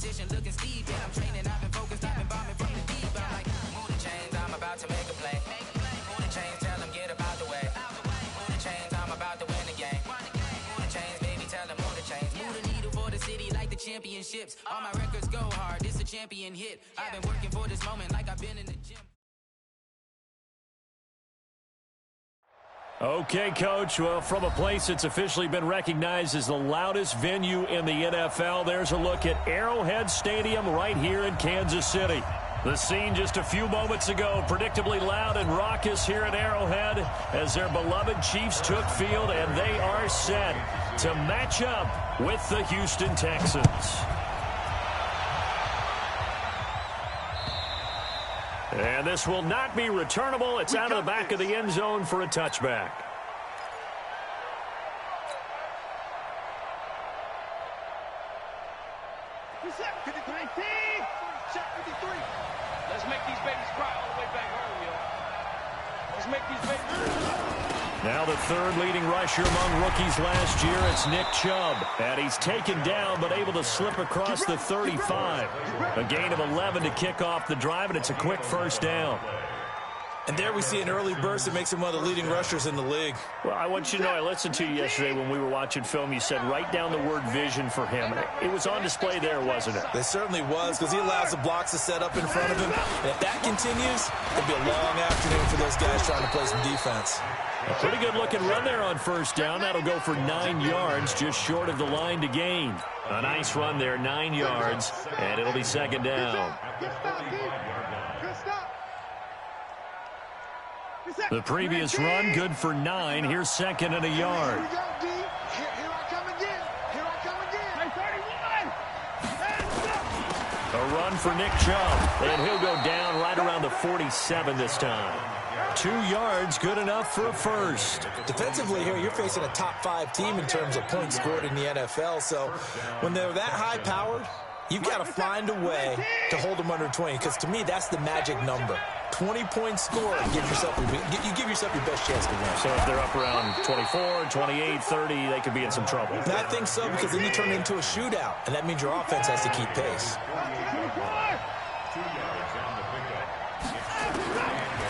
competition looking steep, and I'm training, I've been focused, I've been bombing from the deep. I'm like, move the chains, I'm about to make a play. Move the chains, tell them get about the way. Move the chains, I'm about to win the game. Move the chains, baby, tell them move the chains. Move the needle for the city like the championships. All my records go hard, this a champion hit. I've been working for this moment like I've been in the gym. Okay, Coach. Well, from a place that's officially been recognized as the loudest venue in the NFL, there's a look at Arrowhead Stadium right here in Kansas City. The scene just a few moments ago, predictably loud and raucous here at Arrowhead as their beloved Chiefs took field, and they are set to match up with the Houston Texans. And this will not be returnable. It's out of the back of the end zone for a touchback. Let's make these babies cry all the way back home, yo. Let's make these babies cry. Now the third leading rusher among rookies last year, it's Nick Chubb. And he's taken down but able to slip across the 35. A gain of 11 to kick off the drive, and it's a quick first down. And there we see an early burst that makes him one of the leading rushers in the league. Well, I want you to know, I listened to you yesterday when we were watching film. You said write down the word vision for him. It was on display there, wasn't it? It certainly was, because he allows the blocks to set up in front of him. And if that continues, it'll be a long afternoon for those guys trying to play some defense. A pretty good-looking run there on first down. That'll go for 9 yards, just short of the line to gain. A nice run there, 9 yards, and it'll be second down. The previous run, good for 9. Here's second and a yard. A run for Nick Chubb, and he'll go down right around the 47 this time. 2 yards, good enough for a first. Defensively here, you're facing a top 5 team in terms of points scored in the NFL. So when they're that high-powered, you've got to find a way to hold them under 20, because to me, that's the magic number. 20 points scored, you give yourself your best chance to win. So if they're up around 24, 28, 30, they could be in some trouble. And I think so, because then you turn it into a shootout, and that means your offense has to keep pace.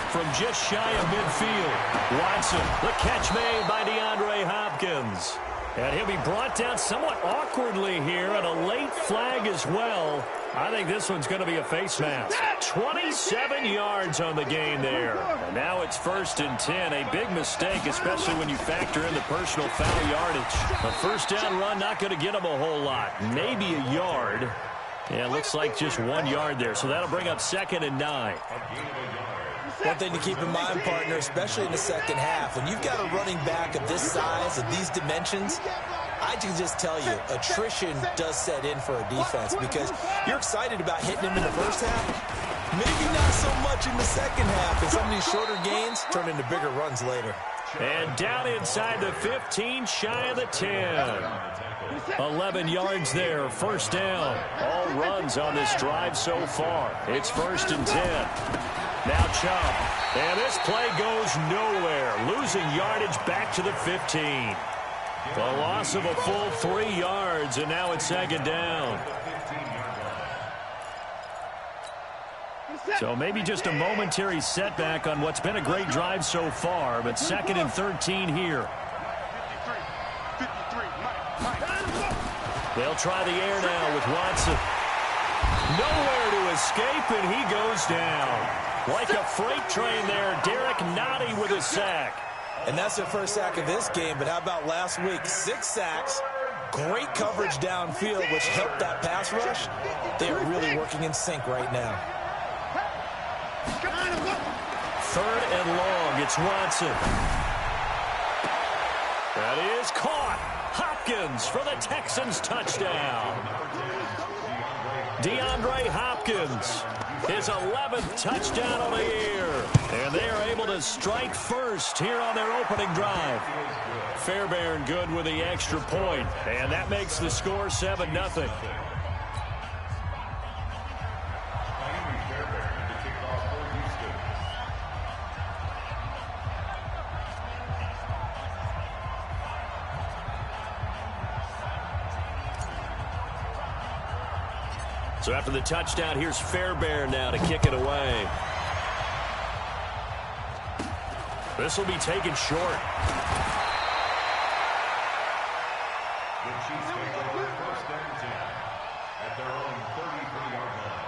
From just shy of midfield, Watson, the catch made by DeAndre Hopkins. And he'll be brought down somewhat awkwardly here, and a late flag as well. I think this one's going to be a face mask. 27 yards on the game there. And now it's 1st and 10. A big mistake, especially when you factor in the personal foul yardage. A first down run not going to get him a whole lot. Maybe a yard. Yeah, it looks like just 1 yard there. So that'll bring up 2nd and 9. One thing to keep in mind, partner, especially in the second half, when you've got a running back of this size, of these dimensions, I can just tell you, attrition does set in for a defense, because you're excited about hitting him in the first half, maybe not so much in the second half, and some of these shorter gains turn into bigger runs later. And down inside the 15, shy of the 10. 11 yards there, first down. All runs on this drive so far. It's 1st and 10. Now Chubb, and this play goes nowhere, losing yardage back to the 15. The loss of a full 3 yards, and now it's 2nd down. So maybe just a momentary setback on what's been a great drive so far, but 2nd and 13 here. They'll try the air now with Watson. Nowhere to escape, and he goes down. Like a freight train there, Derek Nottie with a sack. And that's their first sack of this game, but how about last week? 6 sacks, great coverage downfield, which helped that pass rush. They are really working in sync right now. 3rd and long, it's Watson. That is caught. Hopkins for the Texans touchdown. DeAndre Hopkins, his 11th touchdown of the year. And they are able to strike first here on their opening drive. Fairbairn good with the extra point, and that makes the score 7-0. So after the touchdown, here's Fairbairn now to kick it away. This will be taken short. The Chiefs take over first and 10 at their own 33-yard line.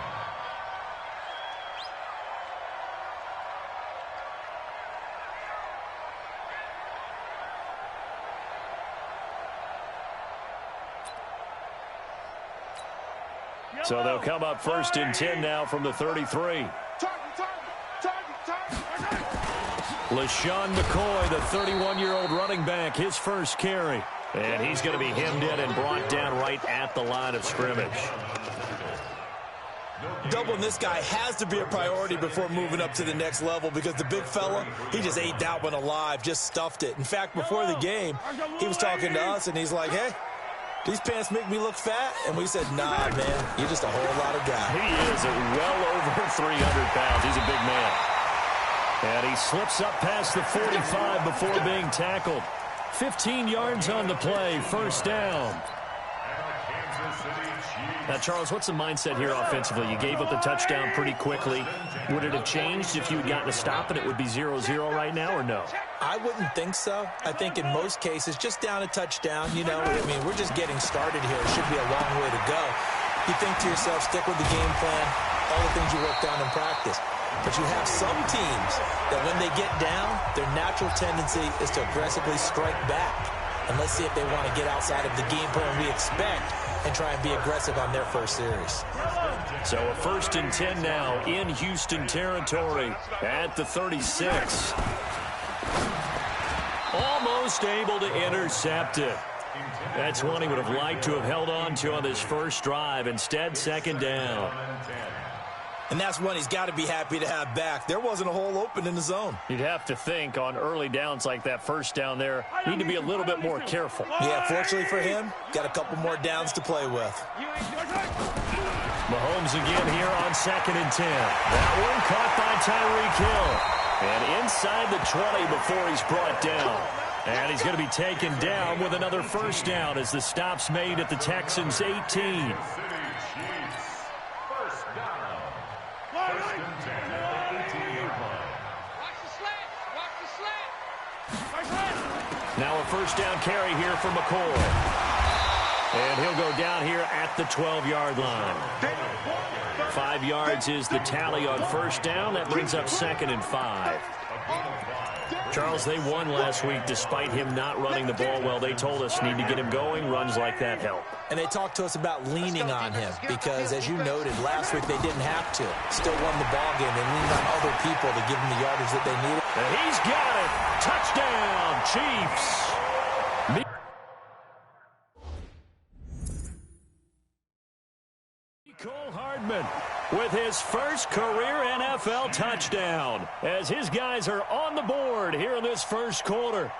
So they'll come up first and 10 now from the 33. LaShawn McCoy, the 31-year-old running back, his first carry. And he's going to be hemmed in and brought down right at the line of scrimmage. Doubling this guy has to be a priority before moving up to the next level because the big fella, he just ate that one alive, just stuffed it. In fact, before the game, he was talking to us, and he's like, hey, these pants make me look fat. And we said, nah, man, you're just a whole lot of guy. He is well over 300 pounds. He's a big man. And he slips up past the 45 before being tackled. 15 yards on the play, first down. Now, Charles, what's the mindset here offensively? You gave up the touchdown pretty quickly. Would it have changed if you had gotten a stop and it would be 0-0 right now, or no? I wouldn't think so. I think in most cases, just down a touchdown, you know, I mean, we're just getting started here. It should be a long way to go. You think to yourself, stick with the game plan, all the things you worked on in practice. But you have some teams that when they get down, their natural tendency is to aggressively strike back. And let's see if they want to get outside of the game plan we expect and try and be aggressive on their first series. So a first and 10 now in Houston territory at the 36. Almost able to intercept it. That's one he would have liked to have held on to on this first drive. Instead, second down. And that's one he's got to be happy to have back. There wasn't a hole open in the zone. You'd have to think on early downs like that first down there, need to be a little bit more careful. Yeah, fortunately for him, got a couple more downs to play with. Mahomes again here on second and 10. That one caught by Tyreek Hill. And inside the 20 before he's brought down. And he's going to be taken down with another first down as the stop's made at the Texans' 18. Now a first down carry here for McCoy. And he'll go down here at the 12-yard line. 5 yards is the tally on first down. That brings up second and 5. Charles, they won last week despite him not running the ball well. They told us need to get him going. Runs like that help. And they talked to us about leaning on him because, as you noted, last week they didn't have to. Still won the ball game. They leaned on other people to give them the yardage that they needed. And he's got it. Touchdown, Chiefs. Cole Hardman with his first career NFL touchdown as his guys are on the board here in this first quarter.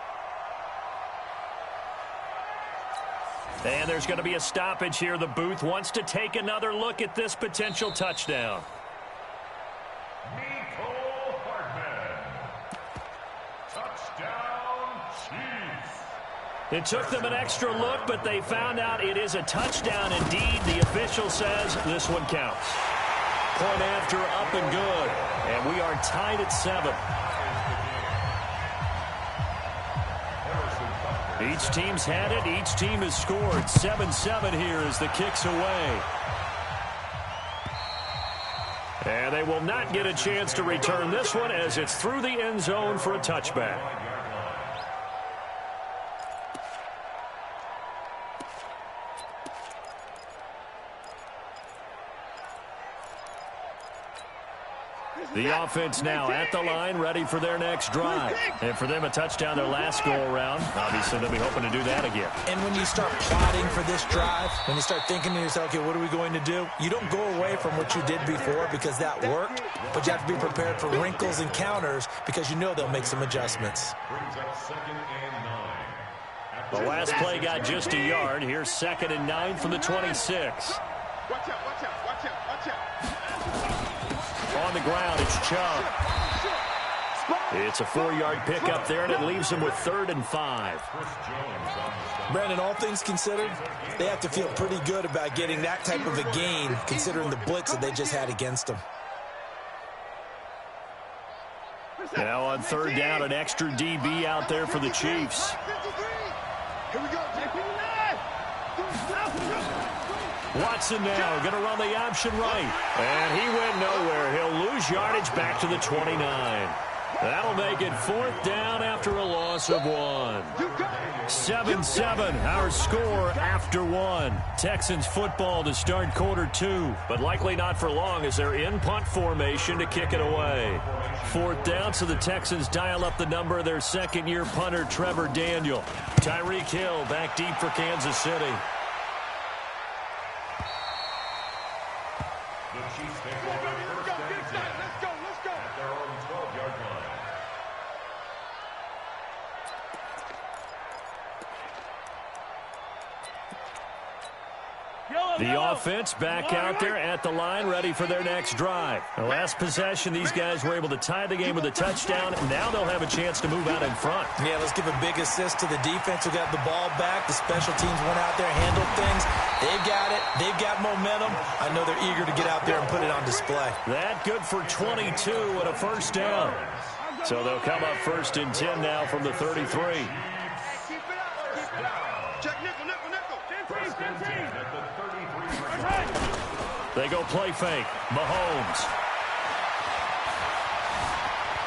And there's going to be a stoppage here. The booth wants to take another look at this potential touchdown. It took them an extra look, but they found out it is a touchdown indeed. The official says this one counts. Point after, up and good. And we are tied at 7. Each team's had it. Each team has scored. 7-7 here as the kick's away. And they will not get a chance to return this one as it's through the end zone for a touchback. The offense now at the line, ready for their next drive. And for them, a touchdown their last go-around. Obviously, they'll be hoping to do that again. And when you start plotting for this drive, when you start thinking to yourself, okay, what are we going to do? You don't go away from what you did before because that worked, but you have to be prepared for wrinkles and counters because you know they'll make some adjustments. The last play got just a yard. Here's 2nd and 9 from the 26. Watch out, watch out, watch out, watch out. On the ground, it's Chubb. It's a 4-yard pickup there, and it leaves them with 3rd and 5. Brandon, all things considered, they have to feel pretty good about getting that type of a gain, considering the blitz that they just had against them. Now on 3rd down, an extra DB out there for the Chiefs. Here we go. Watson now going to run the option right. And he went nowhere. He'll lose yardage back to the 29. That'll make it 4th down after a loss of 1. 7-7, our score after 1. Texans football to start quarter 2, but likely not for long as they're in punt formation to kick it away. 4th down, so the Texans dial up the number of their second-year punter, Trevor Daniel. Tyreek Hill back deep for Kansas City. The Chiefs take over first and 10. Let's go. At their own 12-yard line. The offense back out there at the line, ready for their next drive. The last possession, these guys were able to tie the game with a touchdown. Now they'll have a chance to move out in front. Yeah, let's give a big assist to the defense who got the ball back. The special teams went out there, handled things. They've got it. They've got momentum. I know they're eager to get out there and put it on display. That good for 22 and a 1st down. So they'll come up 1st and 10 now from the 33. Check nickel. 15. At the 33. They go play fake. Mahomes.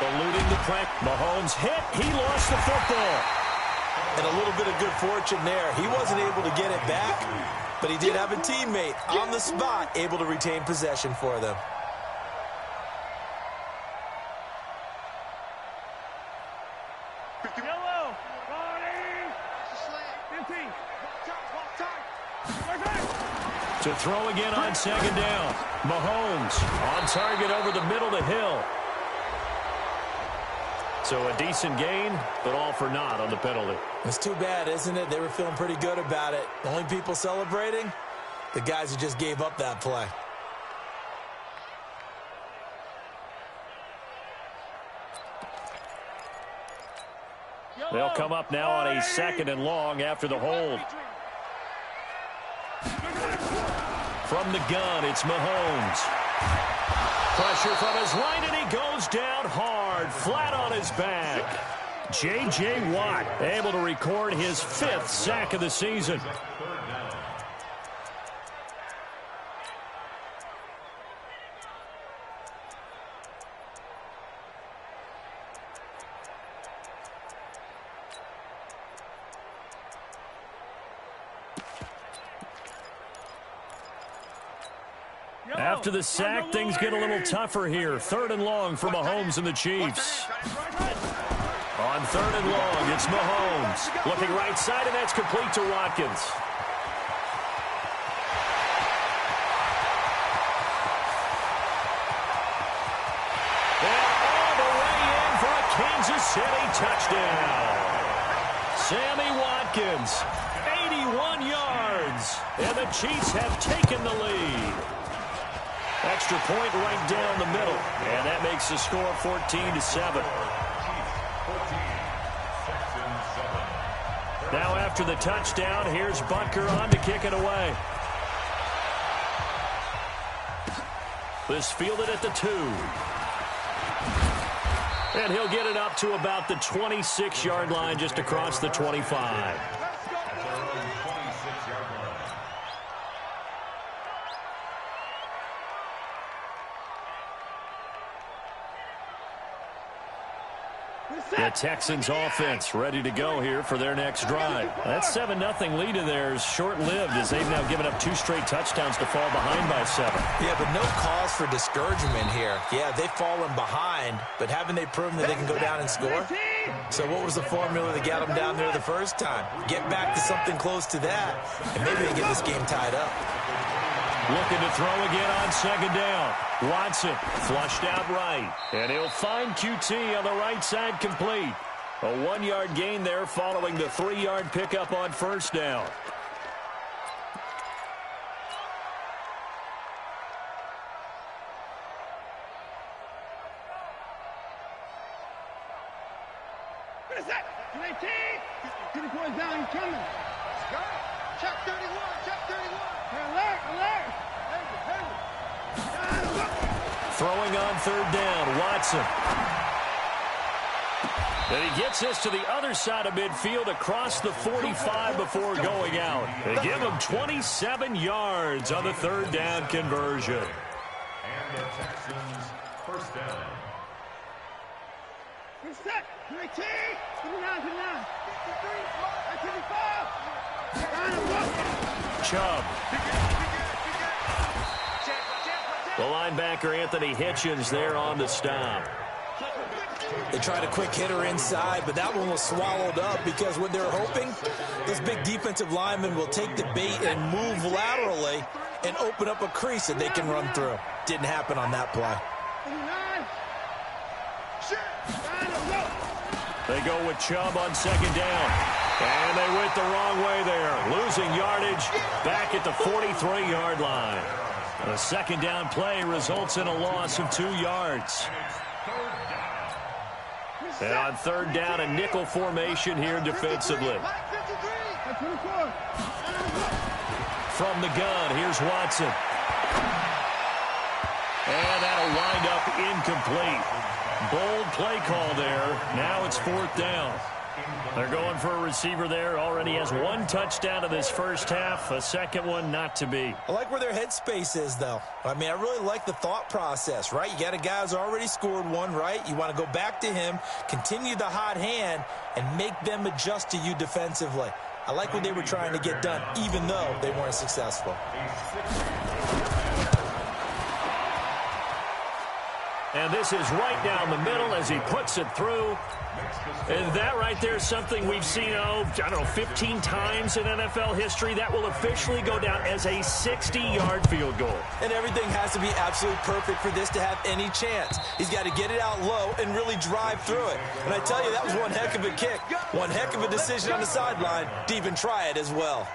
Eluding the pressure. Mahomes hit. He lost the football. And a little bit of good fortune there. He wasn't able to get it back, but he did have a teammate on the spot able to retain possession for them. Yellow. 15. To throw again on 2nd down. Mahomes on target over the middle to Hill. So a decent gain, but all for naught on the penalty. It's too bad, isn't it? They were feeling pretty good about it. The only people celebrating, the guys who just gave up that play. They'll come up now on a 2nd and long after the hold. From the gun, it's Mahomes. Pressure from his right, and he goes down hard, flat on his back. J.J. Watt able to record his 5th sack of the season. After the sack, things get a little tougher here. 3rd and long for Mahomes and the Chiefs. On 3rd and long, it's Mahomes. Looking right side, and that's complete to Watkins. And all the way in for a Kansas City touchdown. Sammy Watkins, 81 yards. And the Chiefs have taken the lead. Extra point right down the middle. And that makes the score 14-7. Now after the touchdown, here's Butker on to kick it away. This fielded at the 2. And he'll get it up to about the 26-yard line just across the 25. The Texans offense ready to go here for their next drive. That 7-0 lead of theirs short-lived as they've now given up 2 straight touchdowns to fall behind by 7. Yeah, but no cause for discouragement here. Yeah, they've fallen behind, but haven't they proven that they can go down and score? So what was the formula that got them down there the first time? Get back to something close to that, and maybe they get this game tied up. Looking to throw again on 2nd down. Watson flushed out right. And he'll find QT on the right side complete. A 1-yard gain there following the 3-yard pickup on 1st down. 34 down, he's coming. Check 31, check 31. Alert, alert. Throwing on third down, Watson. And he gets this to the other side of midfield across the 45 before going out. They give him 27 yards on the third down conversion. And the Texans first down. Set, 19, 29, 59, 55. Chubb. The linebacker, Anthony Hitchens, there on the stop. They tried a quick hitter inside, but that one was swallowed up because what they're hoping, this big defensive lineman will take the bait and move laterally and open up a crease that they can run through. Didn't happen on that play. They go with Chubb on second down. And they went the wrong way there. Losing yardage back at the 43-yard line. The second down play results in a loss of 2 yards. And on third down, a nickel formation here defensively. From the gun, here's Watson. And that'll wind up incomplete. Bold play call there. Now it's fourth down. They're going for a receiver there. Already has 1 touchdown in this first half. A second one not to be. I like where their headspace is, though. I mean, I really like the thought process, right? You got a guy who's already scored one, right? You want to go back to him, continue the hot hand, and make them adjust to you defensively. I like what they were trying to get done, even though they weren't successful. And this is right down the middle as he puts it through. And that right there is something we've seen, I don't know, 15 times in NFL history. That will officially go down as a 60-yard field goal. And everything has to be absolutely perfect for this to have any chance. He's got to get it out low and really drive through it. And I tell you, that was one heck of a kick. One heck of a decision on the sideline to even try it as well.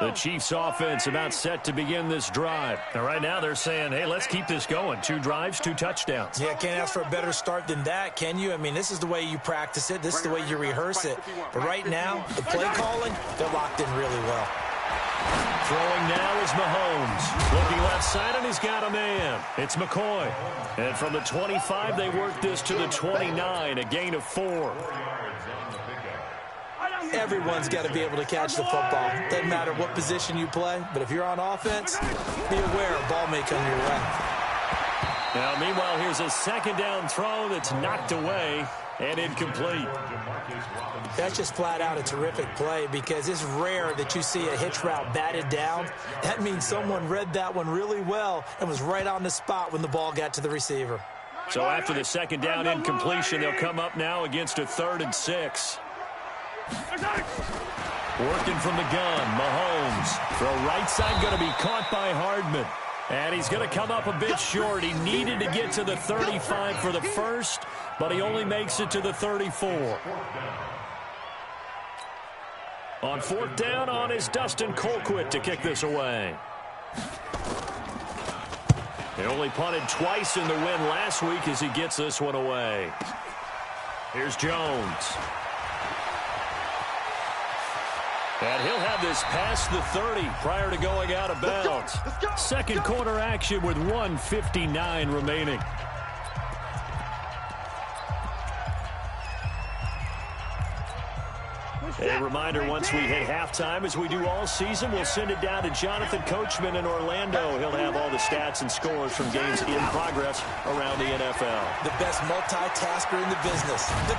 The Chiefs offense about set to begin this drive. And right now they're saying, hey, let's keep this going. 2 drives, 2 touchdowns. Yeah, can't ask for a better start than that, can you? I mean, this is the way you practice it. This is the way you rehearse it. But right now, the play calling, they're locked in really well. Throwing now is Mahomes. Looking left side, and he's got a man. It's McCoy. And from the 25, they work this to the 29, a gain of 4. Everyone's got to be able to catch the football. Doesn't matter what position you play, but if you're on offense, be aware a ball may come your way. Now, meanwhile, here's a second down throw that's knocked away and incomplete. That's just flat out a terrific play because it's rare that you see a hitch route batted down. That means someone read that one really well and was right on the spot when the ball got to the receiver. So after the second down incompletion, they'll come up now against a 3rd and 6. Working from the gun, Mahomes. Throw right side going to be caught by Hardman. And he's going to come up a bit short. He needed to get to the 35 for the first, but he only makes it to the 34. On fourth down on is Dustin Colquitt to kick this away. He only punted twice in the win last week as he gets this one away. Here's Jones. And he'll have this past the 30 prior to going out of bounds. Second quarter action with 1:59 remaining. A reminder, once we hit halftime, as we do all season, we'll send it down to Jonathan Coachman in Orlando. He'll have all the stats and scores from games in progress around the NFL. The best multitasker in the business. The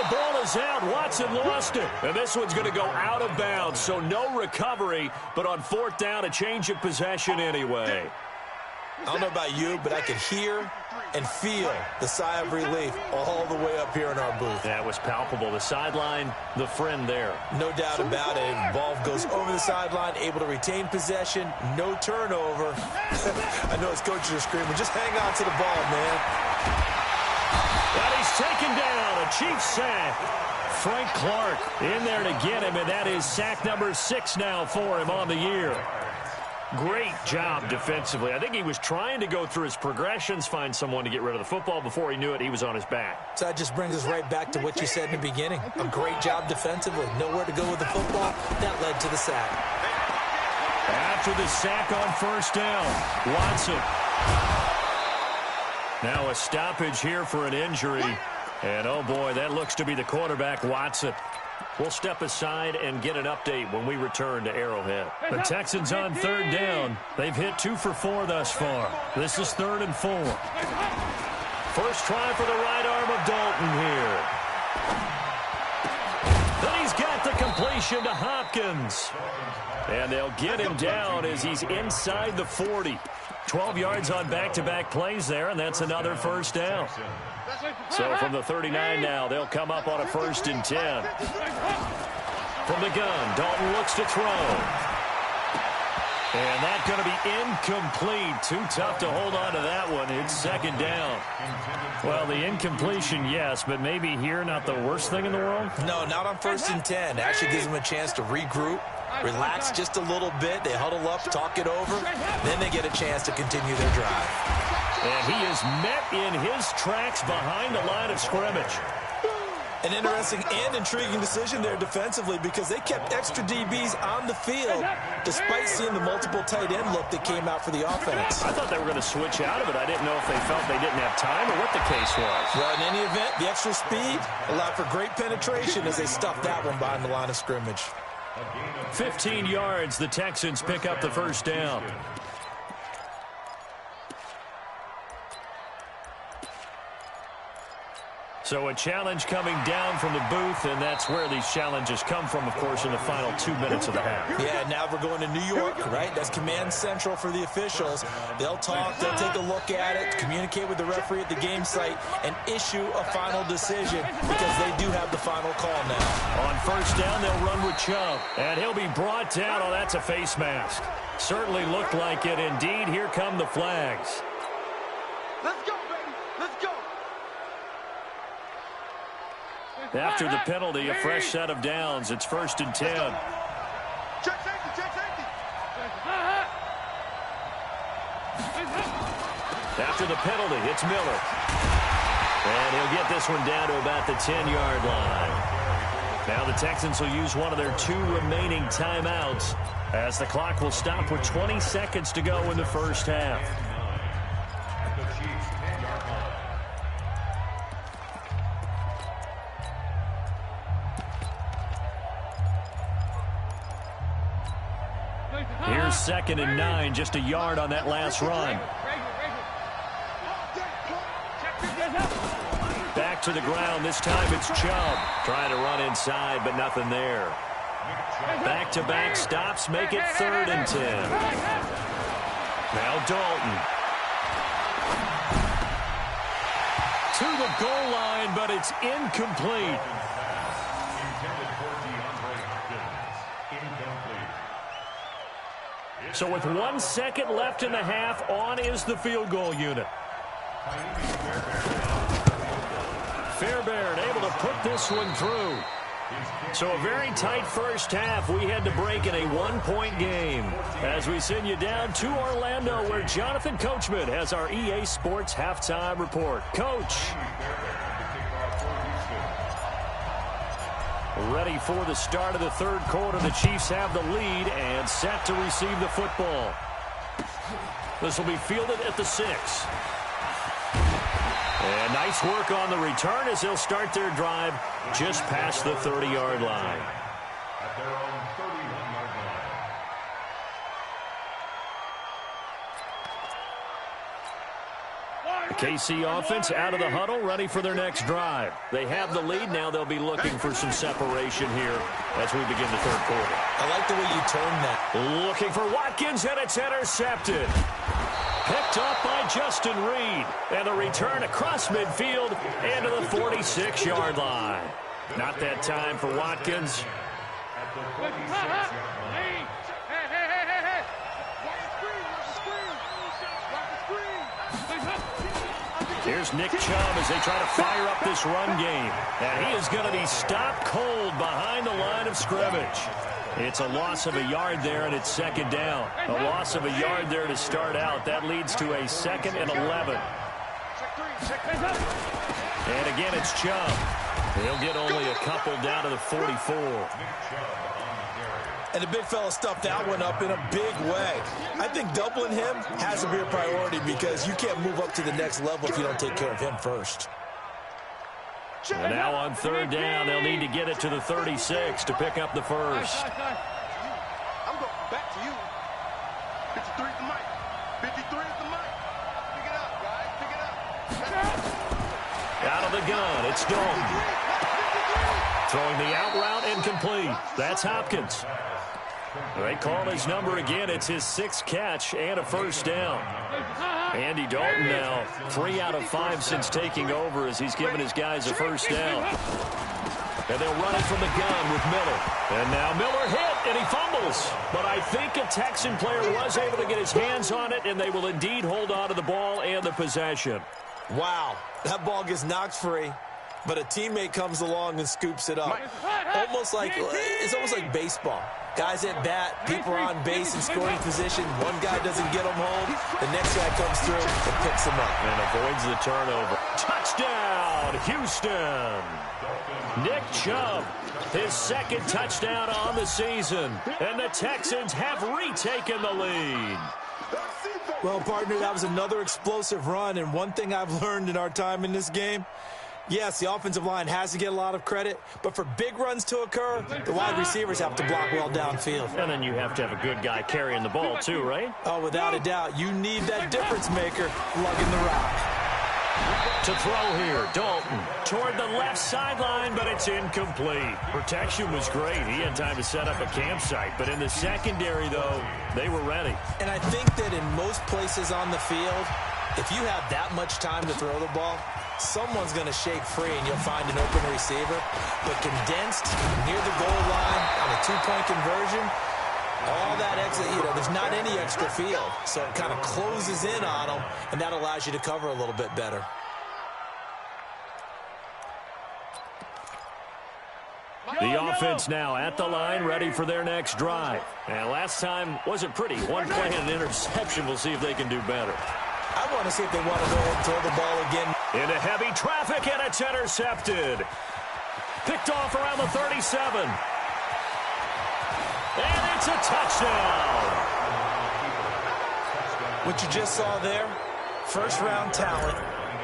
ball is out. Watson lost it. And this one's going to go out of bounds, so no recovery. But on fourth down, a change of possession anyway. I don't know about you, but I could hear and feel the sigh of relief all the way up here in our booth. That was palpable. The sideline, the friend there. No doubt about it. Ball goes over the sideline, able to retain possession, no turnover. I know his coaches are screaming, just hang on to the ball, man. And he's taken down. A Chiefs sack. Frank Clark in there to get him, and that is sack number 6 now for him on the year. Great job defensively. I think he was trying to go through his progressions, find someone to get rid of the football. Before he knew it, he was on his back. So that just brings us right back to what you said in the beginning. A great job defensively. Nowhere to go with the football. That led to the sack. After the sack on first down, Watson. Now a stoppage here for an injury. And, oh, boy, that looks to be the quarterback, Watson. We'll step aside and get an update when we return to Arrowhead. The Texans on third down. They've hit 2 for 4 thus far. This is 3rd and 4. First try for the right arm of Dalton here. Then he's got the completion to Hopkins. And they'll get him down as he's inside the 40. 12 yards on back-to-back plays there, and that's another first down. So from the 39 now, they'll come up on a 1st and 10. From the gun, Dalton looks to throw. And that's going to be incomplete. Too tough to hold on to that one. It's 2nd down. Well, the incompletion, yes, but maybe here not the worst thing in the world? No, not on 1st and 10. Actually gives them a chance to regroup, relax just a little bit. They huddle up, talk it over. Then they get a chance to continue their drive. And he is met in his tracks behind the line of scrimmage. An interesting and intriguing decision there defensively because they kept extra DBs on the field despite seeing the multiple tight end look that came out for the offense. I thought they were going to switch out of it. I didn't know if they felt they didn't have time or what the case was. Well, in any event, the extra speed allowed for great penetration as they stuffed that one behind the line of scrimmage. 15 yards, the Texans pick up the first down. So a challenge coming down from the booth, and that's where these challenges come from, of course, in the final 2 minutes of the half. Yeah, now we're going to New York, right? That's command central for the officials. They'll talk, they'll take a look at it, communicate with the referee at the game site, and issue a final decision because they do have the final call now. On first down, they'll run with Chubb, and he'll be brought down. Oh, that's a face mask. Certainly looked like it. Indeed, here come the flags. Let's go, baby. Let's go. After the penalty, a fresh set of downs. It's 1st and 10. Check safety, check safety. After the penalty, it's Miller. And he'll get this one down to about the 10-yard line. Now the Texans will use one of their 2 remaining timeouts as the clock will stop with 20 seconds to go in the first half. Here's 2nd and 9, just a yard on that last run. Back to the ground. This time it's Chubb. Trying to run inside, but nothing there. Back-to-back stops make it 3rd and 10. Now Dalton. To the goal line, but it's incomplete. So with 1 second left in the half, on is the field goal unit. Fairbairn able to put this one through. So a very tight first half. We had to break in a 1-point game as we send you down to Orlando where Jonathan Coachman has our EA Sports halftime report. Coach. Ready for the start of the 3rd quarter. The Chiefs have the lead and set to receive the football. This will be fielded at the 6. And nice work on the return as they'll start their drive just past the 30-yard line. At their own 31-yard line. The KC offense out of the huddle, ready for their next drive. They have the lead. Now they'll be looking for some separation here as we begin the 3rd quarter. I like the way you turned that. Looking for Watkins, and it's intercepted. Picked up by Justin Reed. And the return across midfield into the 46-yard line. Not that time for Watkins. At the 46-yard line. Here's Nick Chubb as they try to fire up this run game. And he is going to be stopped cold behind the line of scrimmage. It's a loss of a yard there, and it's second down. A loss of a yard there to start out. That leads to a 2nd and 11. And again, it's Chubb. He'll get only a couple down to the 44. And the big fella stuffed that one up in a big way. I think doubling him has to be a priority because you can't move up to the next level if you don't take care of him first. And now on 3rd down, they'll need to get it to the 36 to pick up the first. I'm going back to you. 53 is the mic. 53 is the mic. Pick it up, guys. Pick it up. Out of the gun, it's Dalton. Throwing the out route incomplete. That's Hopkins. They call his number again. It's his 6th catch and a first down. Andy Dalton now 3 out of 5 since taking over as he's given his guys a first down. And they'll run it from the gun with Miller. And now Miller hit, and he fumbles. But I think a Texan player was able to get his hands on it, and they will indeed hold on to the ball and the possession. Wow, that ball gets knocked free, but a teammate comes along and scoops it up. It's almost like baseball. Guys at bat, people are on base in scoring position. One guy doesn't get them home. The next guy comes through and picks them up. And avoids the turnover. Touchdown, Houston. Nick Chubb, his 2nd touchdown on the season. And the Texans have retaken the lead. Well, partner, that was another explosive run. And one thing I've learned in our time in this game, yes, the offensive line has to get a lot of credit, but for big runs to occur, the wide receivers have to block well downfield. And then you have to have a good guy carrying the ball too, right? Oh, without a doubt. You need that difference maker lugging the rock. To throw here, Dalton toward the left sideline, but it's incomplete. Protection was great. He had time to set up a campsite, but in the secondary, though, they were ready. And I think that in most places on the field, if you have that much time to throw the ball, someone's going to shake free and you'll find an open receiver. But condensed near the goal line on a 2-point conversion, all that exit, there's not any extra field. So it kind of closes in on them, and that allows you to cover a little bit better. The offense now at the line, ready for their next drive. And last time wasn't pretty. One play and an interception. We'll see if they can do better. I want to see if they want to go ahead and throw the ball again. Into heavy traffic, and it's intercepted. Picked off around the 37. And it's a touchdown. What you just saw there, first-round talent,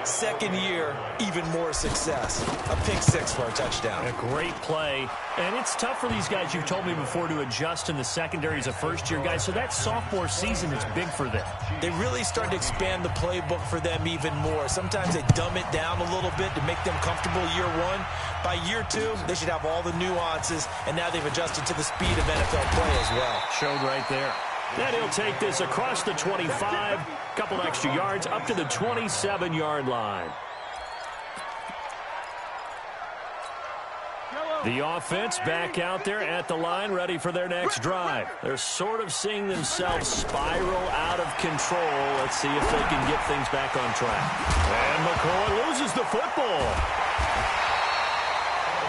second year, even more success. A pick 6 for a touchdown. A great play. And it's tough for these guys, you've told me before, to adjust in the secondary as a first-year guy. So that sophomore season is big for them. They really start to expand the playbook for them even more. Sometimes they dumb it down a little bit to make them comfortable year 1. By year 2, they should have all the nuances, and now they've adjusted to the speed of NFL play as well. Showed right there. Then he'll take this across the 25, couple extra yards, up to the 27-yard line. The offense back out there at the line, ready for their next drive. They're sort of seeing themselves spiral out of control. Let's see if they can get things back on track. And McCoy loses the football.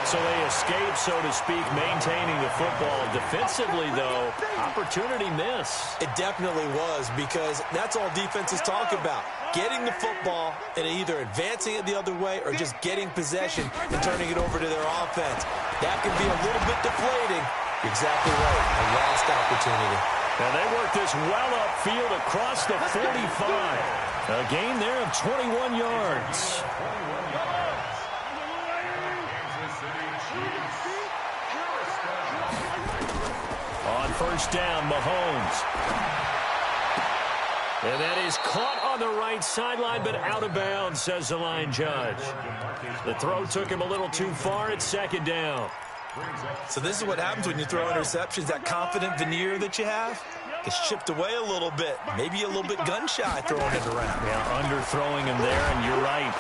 So they escape, so to speak, maintaining the football. Defensively, though, opportunity miss. It definitely was, because that's all defenses talk about. Getting the football and either advancing it the other way or just getting possession and turning it over to their offense. That can be a little bit deflating. You're exactly right. A lost opportunity. And they work this well upfield across the 45. A gain there of 21 yards. On first down, Mahomes. And that is caught on the right sideline, but out of bounds, says the line judge. The throw took him a little too far. It's second down. So this is what happens when you throw interceptions. That confident veneer that you have gets chipped away a little bit. Maybe a little bit gun-shy throwing it around. Yeah, underthrowing him there, and you're right.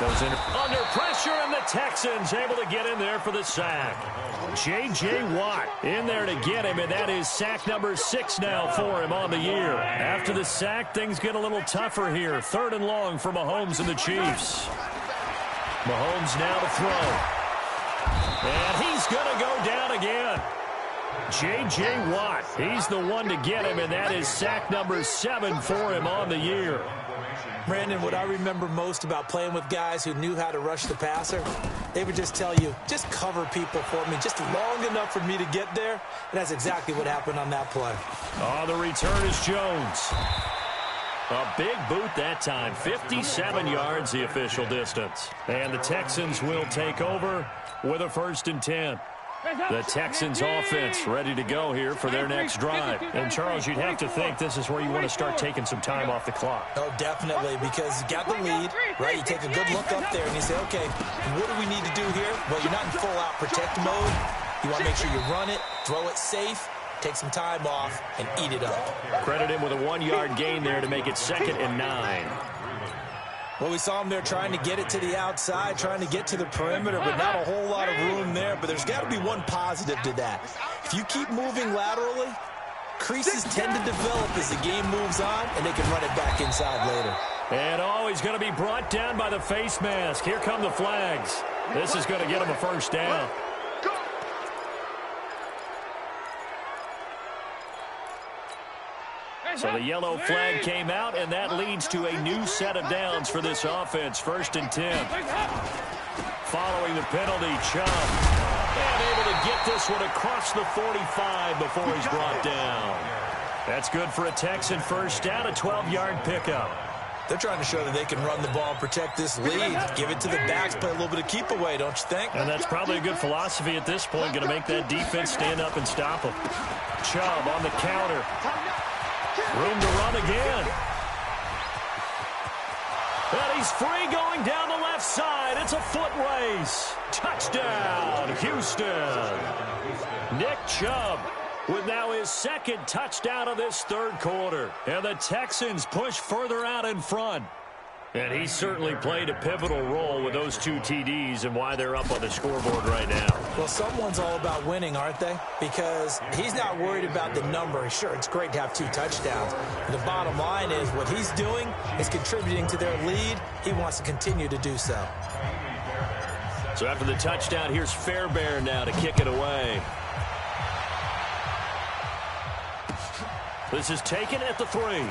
Under pressure, and the Texans able to get in there for the sack. J.J. Watt in there to get him, and that is sack number 6 now for him on the year. After the sack, things get a little tougher here. 3rd and long for Mahomes and the Chiefs. Mahomes now to throw. And he's going to go down again. J.J. Watt, he's the one to get him, and that is sack number 7 for him on the year. Brandon, what I remember most about playing with guys who knew how to rush the passer, they would just tell you, just cover people for me, just long enough for me to get there. And that's exactly what happened on that play. On the return is Jones. A big boot that time, 57 yards the official distance. And the Texans will take over with a 1st and 10. The Texans offense ready to go here for their next drive. And, Charles, you'd have to think this is where you want to start taking some time off the clock. Oh, definitely, because you got the lead, right? You take a good look up there and you say, okay, what do we need to do here? Well, you're not in full-out protect mode. You want to make sure you run it, throw it safe, take some time off, and eat it up. Credit him with a 1-yard gain there to make it 2nd and 9. Well, we saw him there trying to get it to the outside, trying to get to the perimeter, but not a whole lot of room there. But there's got to be one positive to that. If you keep moving laterally, creases tend to develop as the game moves on, and they can run it back inside later. And he's going to be brought down by the face mask. Here come the flags. This is going to get him a 1st down. So the yellow flag came out, and that leads to a new set of downs for this offense. 1st and 10. Following the penalty, Chubb. And able to get this one across the 45 before he's brought down. That's good for a Texan 1st down, a 12-yard pickup. They're trying to show that they can run the ball and protect this lead. Give it to the backs, play a little bit of keep away, don't you think? And that's probably a good philosophy at this point. Going to make that defense stand up and stop them. Chubb on the counter. Room to run again. And he's free going down the left side. It's a foot race. Touchdown, Houston. Nick Chubb with now his 2nd touchdown of this 3rd quarter. And the Texans push further out in front. And he certainly played a pivotal role with those 2 TDs and why they're up on the scoreboard right now. Well, someone's all about winning, aren't they? Because he's not worried about the number. Sure, it's great to have 2 touchdowns. The bottom line is what he's doing is contributing to their lead. He wants to continue to do so. So after the touchdown, here's Fairbairn now to kick it away. This is taken at the 3.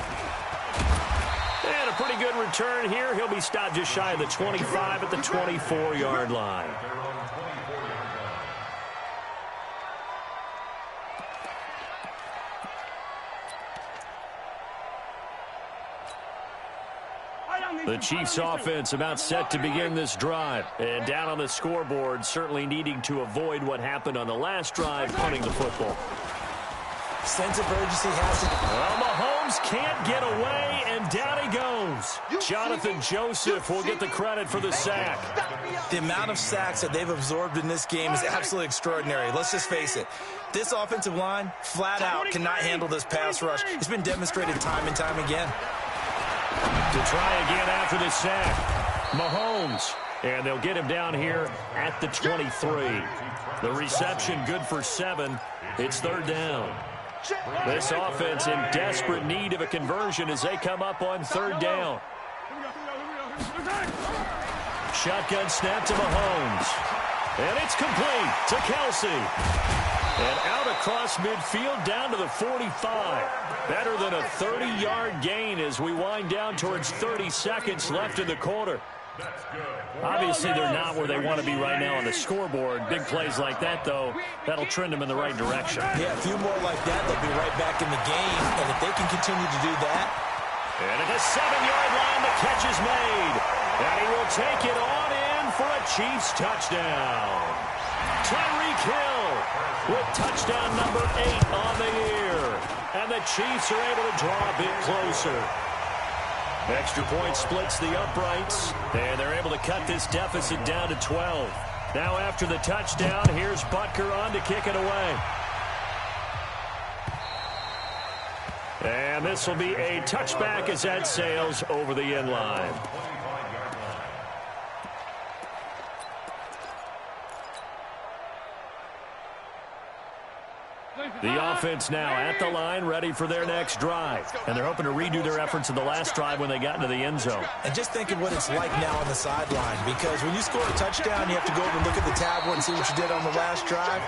And a pretty good return here. He'll be stopped just shy of the 25 at the 24-yard line. The Chiefs offense about set to begin this drive. And down on the scoreboard, certainly needing to avoid what happened on the last drive, punting the football. Sense of urgency has it. Well, Mahomes can't get away, and down he goes. Jonathan Joseph will get the credit for the sack. The amount of sacks that they've absorbed in this game is absolutely extraordinary. Let's just face it. This offensive line, flat out, cannot handle this pass rush. It's been demonstrated time and time again. To try again after the sack, Mahomes. And they'll get him down here at the 23. The reception good for 7. It's 3rd down. This offense in desperate need of a conversion as they come up on 3rd down. Shotgun snap to Mahomes. And it's complete to Kelsey. And out across midfield down to the 45. Better than a 30-yard gain as we wind down towards 30 seconds left in the quarter. Obviously, they're not where they want to be right now on the scoreboard. Big plays like that, though, that'll trend them in the right direction. Yeah, a few more like that, they'll be right back in the game. And if they can continue to do that. And at the 7-yard line, the catch is made. And he will take it on in for a Chiefs touchdown. Tyreek Hill with touchdown number 8 on the year. And the Chiefs are able to draw a bit closer. Extra point splits the uprights, and they're able to cut this deficit down to 12. Now after the touchdown, here's Butker on to kick it away. And this will be a touchback as that sails over the end line. The offense now at the line, ready for their next drive. And they're hoping to redo their efforts in the last drive when they got into the end zone. And just think of what it's like now on the sideline, because when you score a touchdown, you have to go over and look at the tablet and see what you did on the last drive.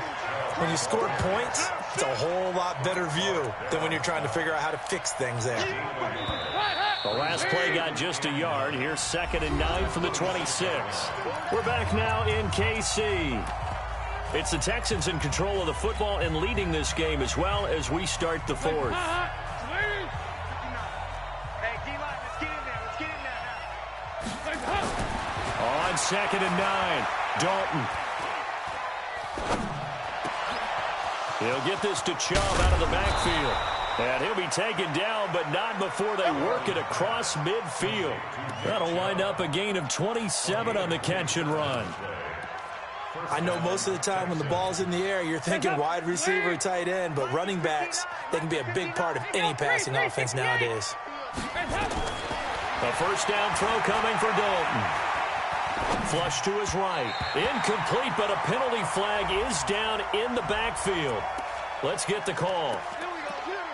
When you scored points, it's a whole lot better view than when you're trying to figure out how to fix things there. The last play got just a yard. Here's 2nd and 9 from the 26. We're back now in KC. It's the Texans in control of the football and leading this game as well as we start the 4th. Hey, D-line, let's get in there. Let's get in there now. On 2nd and 9, Dalton. He'll get this to Chubb out of the backfield. And he'll be taken down, but not before they work it across midfield. That'll wind up a gain of 27 on the catch and run. I know most of the time when the ball's in the air, you're thinking wide receiver, tight end, but running backs, they can be a big part of any passing offense nowadays. A first down throw coming for Dalton. Flush to his right. Incomplete, but a penalty flag is down in the backfield. Let's get the call.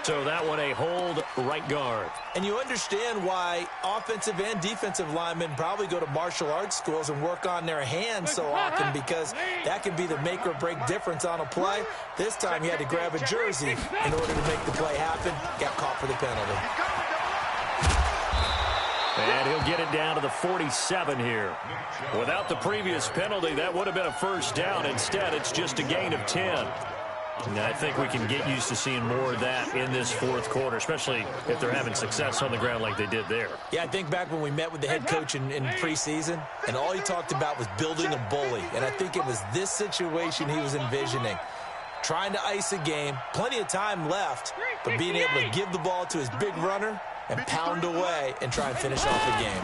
So that one a hold right guard. And you understand why offensive and defensive linemen probably go to martial arts schools and work on their hands so often, because that can be the make or break difference on a play. This time he had to grab a jersey in order to make the play happen. Got caught for the penalty. And he'll get it down to the 47 here. Without the previous penalty, that would have been a first down. Instead, it's just a gain of 10. And I think we can get used to seeing more of that in this 4th quarter, especially if they're having success on the ground like they did there. Yeah, I think back when we met with the head coach in preseason, and all he talked about was building a bully. And I think it was this situation he was envisioning. Trying to ice a game, plenty of time left, but being able to give the ball to his big runner and pound away and try and finish off the game.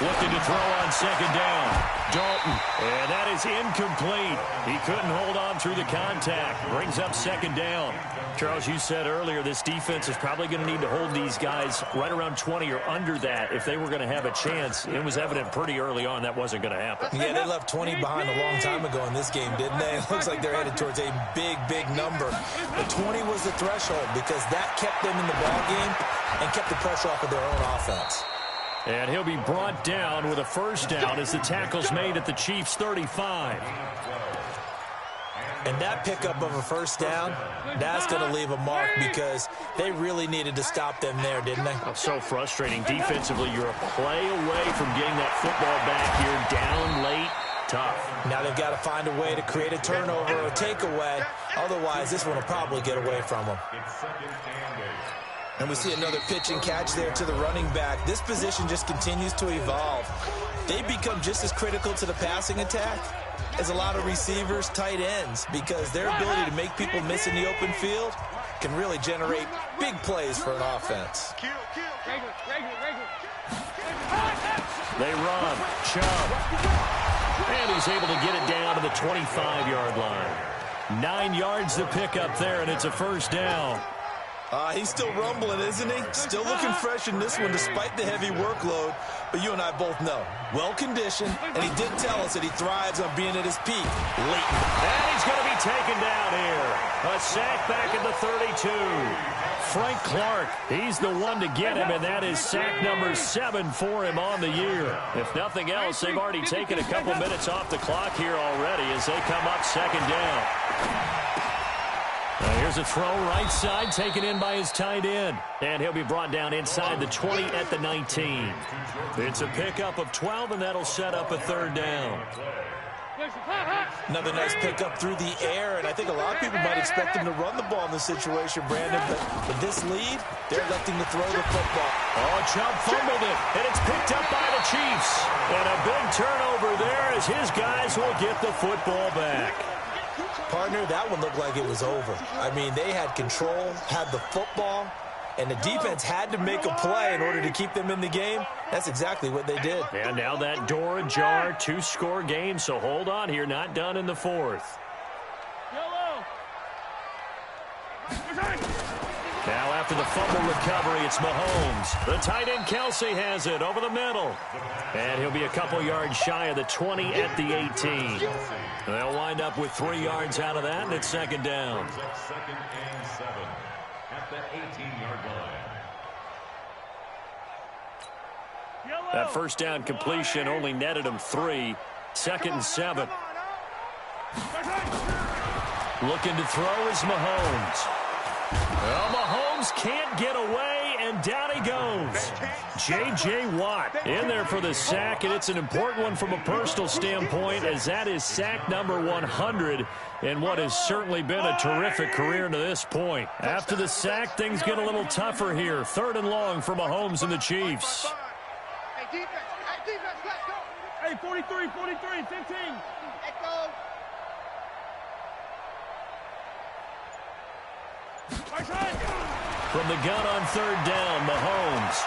Looking to throw on 2nd down. Dalton. And that is incomplete. He couldn't hold on through the contact. Brings up 2nd down. Charles, you said earlier this defense is probably going to need to hold these guys right around 20 or under that if they were going to have a chance. It was evident pretty early on that wasn't going to happen. Yeah, they left 20 behind a long time ago in this game, didn't they? It looks like they're headed towards a big, big number. But 20 was the threshold because that kept them in the ball game and kept the pressure off of their own offense. And he'll be brought down with a first down as the tackle's made at the Chiefs' 35. And that pickup of a first down, that's going to leave a mark because they really needed to stop them there, didn't they? Oh, so frustrating. Defensively, you're a play away from getting that football back here. Down late, tough. Now they've got to find a way to create a turnover or a takeaway. Otherwise, this one will probably get away from them. And we see another pitch and catch there to the running back. This position just continues to evolve. They become just as critical to the passing attack as a lot of receivers, tight ends, because their ability to make people miss in the open field can really generate big plays for an offense. They run. Chubb. And he's able to get it down to the 25-yard line. 9 yards to pick up there, and it's a first down. He's still rumbling, isn't he? Still looking fresh in this one despite the heavy workload. But you and I both know, well-conditioned, and he did tell us that he thrives on being at his peak late. And he's going to be taken down here. A sack back at the 32. Frank Clark, he's the one to get him, and that is sack number 7 for him on the year. If nothing else, they've already taken a couple minutes off the clock here already as they come up 2nd down. Here's a throw right side taken in by his tight end. And he'll be brought down inside the 20 at the 19. It's a pickup of 12, and that'll set up a 3rd down. Another nice pickup through the air, and I think a lot of people might expect him to run the ball in this situation, Brandon. But with this lead, they're electing to throw the football. Oh, Chubb fumbled it, and it's picked up by the Chiefs. And a big turnover there as his guys will get the football back. Partner, that one looked like it was over. I mean, they had control, had the football, and the defense had to make a play in order to keep them in the game. That's exactly what they did. And now that door ajar, 2-score game, so hold on here, not done in the 4th. Now after the fumble recovery, it's Mahomes. The tight end Kelsey has it over the middle. And he'll be a couple yards shy of the 20 at the 18. They'll wind up with 3 yards out of that, and it's second down. Second and 7 at the 18-yard line. That first down completion only netted him 3. Second and 7. Looking to throw is Mahomes. Well, Mahomes can't get away, and down he goes. J.J. Watt in there for the sack, and it's an important one from a personal standpoint, as that is sack number 100 in what has certainly been a terrific career to this point. After the sack, things get a little tougher here. 3rd and long for Mahomes and the Chiefs. Hey, defense, let's go. Hey, 43, 15. Let's go. From the gun on 3rd down, Mahomes.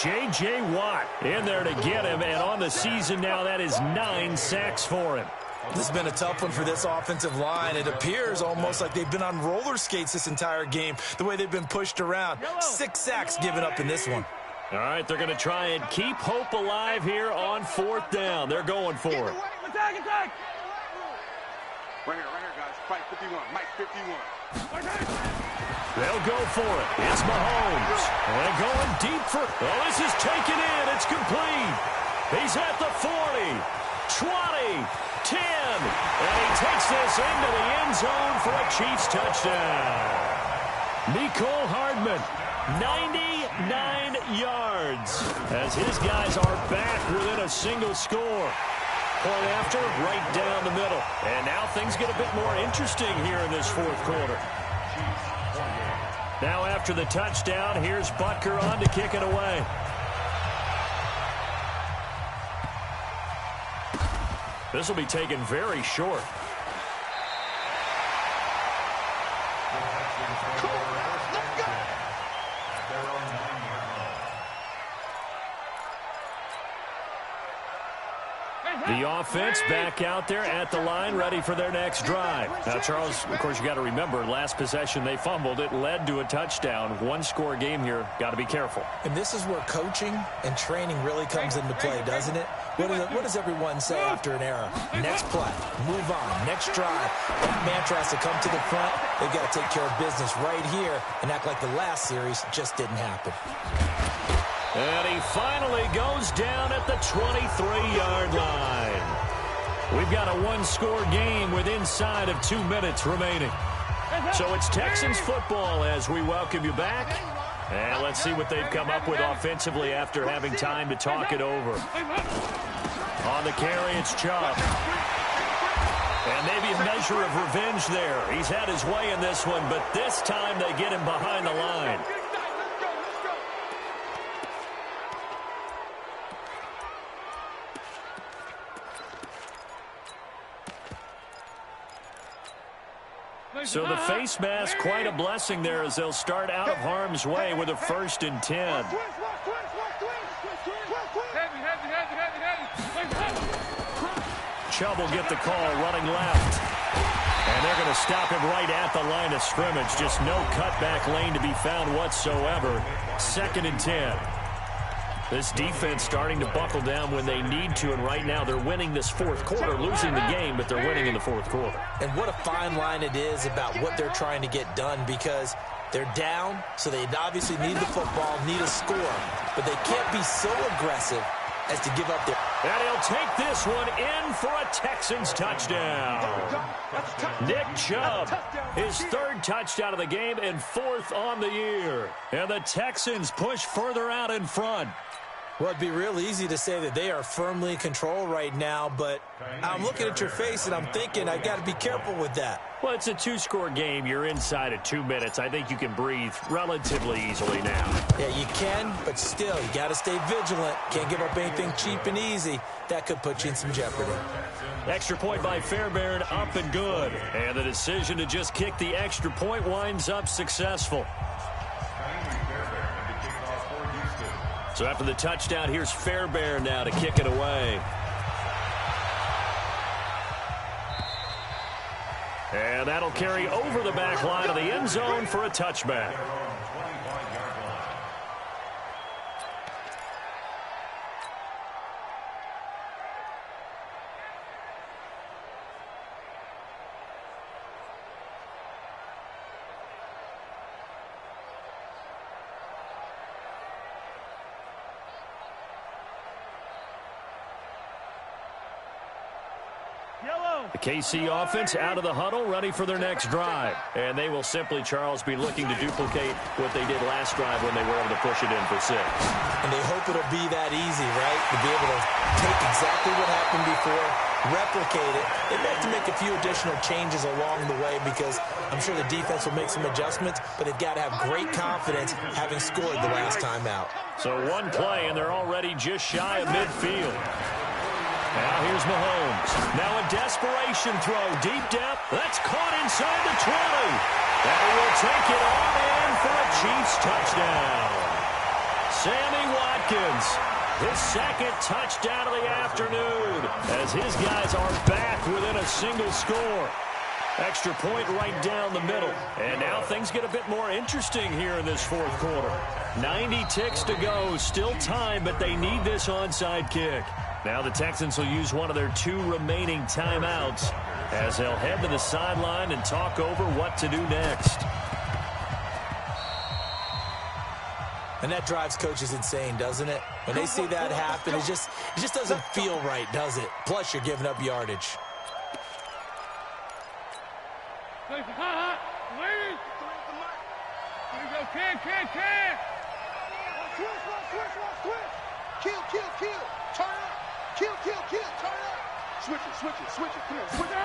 J.J. Watt in there to get him, and on the season now, that is 9 sacks for him. This has been a tough one for this offensive line. It appears almost like they've been on roller skates this entire game, the way they've been pushed around. 6 sacks given up in this one. All right, they're going to try and keep hope alive here on 4th down. They're going for it. Attack! Right here, guys. Fight 51. Mike 51. They'll go for it. It's Mahomes. And going deep for... Oh, this is taken in. It's complete. He's at the 40, 20, 10. And he takes this into the end zone for a Chiefs touchdown. Mecole Hardman, 99 yards, as his guys are back within a single score. Point after, right down the middle. And now things get a bit more interesting here in this 4th quarter. Now after the touchdown, here's Butker on to kick it away. This will be taken very short. The offense back out there at the line, ready for their next drive. Now, Charles, of course, you got to remember, last possession they fumbled. It led to a touchdown. 1-score game here. Got to be careful. And this is where coaching and training really comes into play, doesn't it? What does everyone say after an error? Next play, move on, next drive. That mantra has to come to the front. They've got to take care of business right here and act like the last series just didn't happen. And he finally goes down at the 23-yard line. We've got a 1-score game with inside of 2 minutes remaining. So it's Texans football as we welcome you back. And let's see what they've come up with offensively after having time to talk it over. On the carry, it's Chubb. And maybe a measure of revenge there. He's had his way in this one, but this time they get him behind the line. So the face mask, quite a blessing there as they'll start out of harm's way with a 1st and 10. Chubb will get the call running left. And they're going to stop him right at the line of scrimmage. Just no cutback lane to be found whatsoever. 2nd and 10. This defense starting to buckle down when they need to, and right now they're winning this 4th quarter, losing the game, but they're winning in the 4th quarter. And what a fine line it is about what they're trying to get done, because they're down, so they obviously need the football, need a score, but they can't be so aggressive as to give up their... And he'll take this one in for a Texans touchdown. Nick Chubb, his 3rd touchdown of the game and 4th on the year. And the Texans push further out in front. Well, it'd be real easy to say that they are firmly in control right now, but I'm looking at your face and I'm thinking I got to be careful with that. Well, it's a 2-score game. You're inside of 2 minutes. I think you can breathe relatively easily now. Yeah, you can, but still, you got to stay vigilant. Can't give up anything cheap and easy. That could put you in some jeopardy. Extra point by Fairbairn, up and good. And the decision to just kick the extra point winds up successful. So after the touchdown, here's Fairbairn now to kick it away. And that'll carry over the back line of the end zone for a touchback. The KC offense out of the huddle, ready for their next drive. And they will simply, Charles, be looking to duplicate what they did last drive when they were able to push it in for 6. And they hope it'll be that easy, right? To be able to take exactly what happened before, replicate it. They may have to make a few additional changes along the way because I'm sure the defense will make some adjustments, but they've got to have great confidence having scored the last time out. So one play, and they're already just shy of midfield. Now here's Mahomes. Now a desperation throw. Deep depth. That's caught inside the 20. And will take it on in for a Chiefs touchdown. Sammy Watkins, his second touchdown of the afternoon, as his guys are back within a single score. Extra point right down the middle. And now things get a bit more interesting here in this fourth quarter. 90 ticks to go. Still time, but they need this onside kick. Now the Texans will use one of their 2 remaining timeouts as they'll head to the sideline and talk over what to do next. And that drives coaches insane, doesn't it? When they see that happen, it just doesn't feel right, does it? Plus, you're giving up yardage. Ladies. Here we go. Can. Switch. Kill. Turn up. Kill. Turn up. Switch it. Come on, switch it.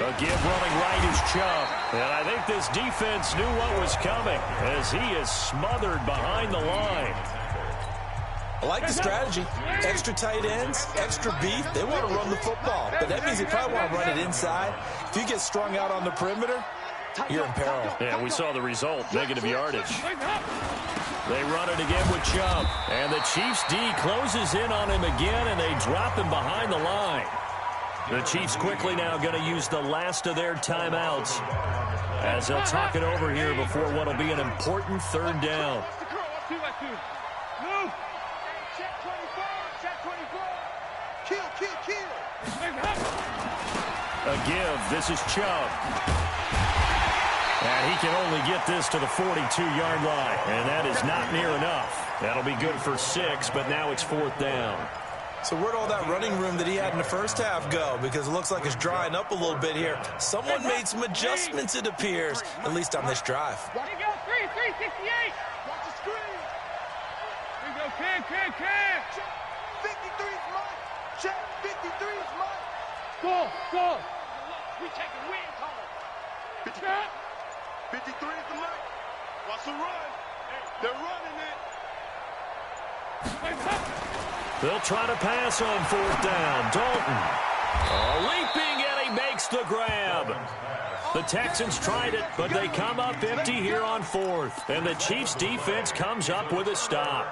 A give running right is Chubb. And I think this defense knew what was coming as he is smothered behind the line. I like the strategy. Extra tight ends, extra beef. They want to run the football. But that means they probably want to run it inside. If you get strung out on the perimeter, you're in peril. Yeah, we saw the result. Negative yardage. They run it again with Chubb. And the Chiefs D closes in on him again, and they drop him behind the line. The Chiefs quickly now going to use the last of their timeouts as they'll talk it over here before what will be an important third down. A give. This is Chubb. And he can only get this to the 42-yard line. And that is not near enough. That'll be good for 6, but now it's 4th down. So where'd all that running room that he had in the first half go? Because it looks like it's drying up a little bit here. Someone made some adjustments, it appears, at least on this drive. There you go, 368. Watch the screen. Here we go, can. 53 is mine. Check, 53 is mine. Go. We taking win call. 53 is the mic. Watch the run. They're running it. They'll try to pass on 4th down. Dalton. Leaping, and he makes the grab. The Texans tried it, but they come up empty here on 4th. And the Chiefs defense comes up with a stop.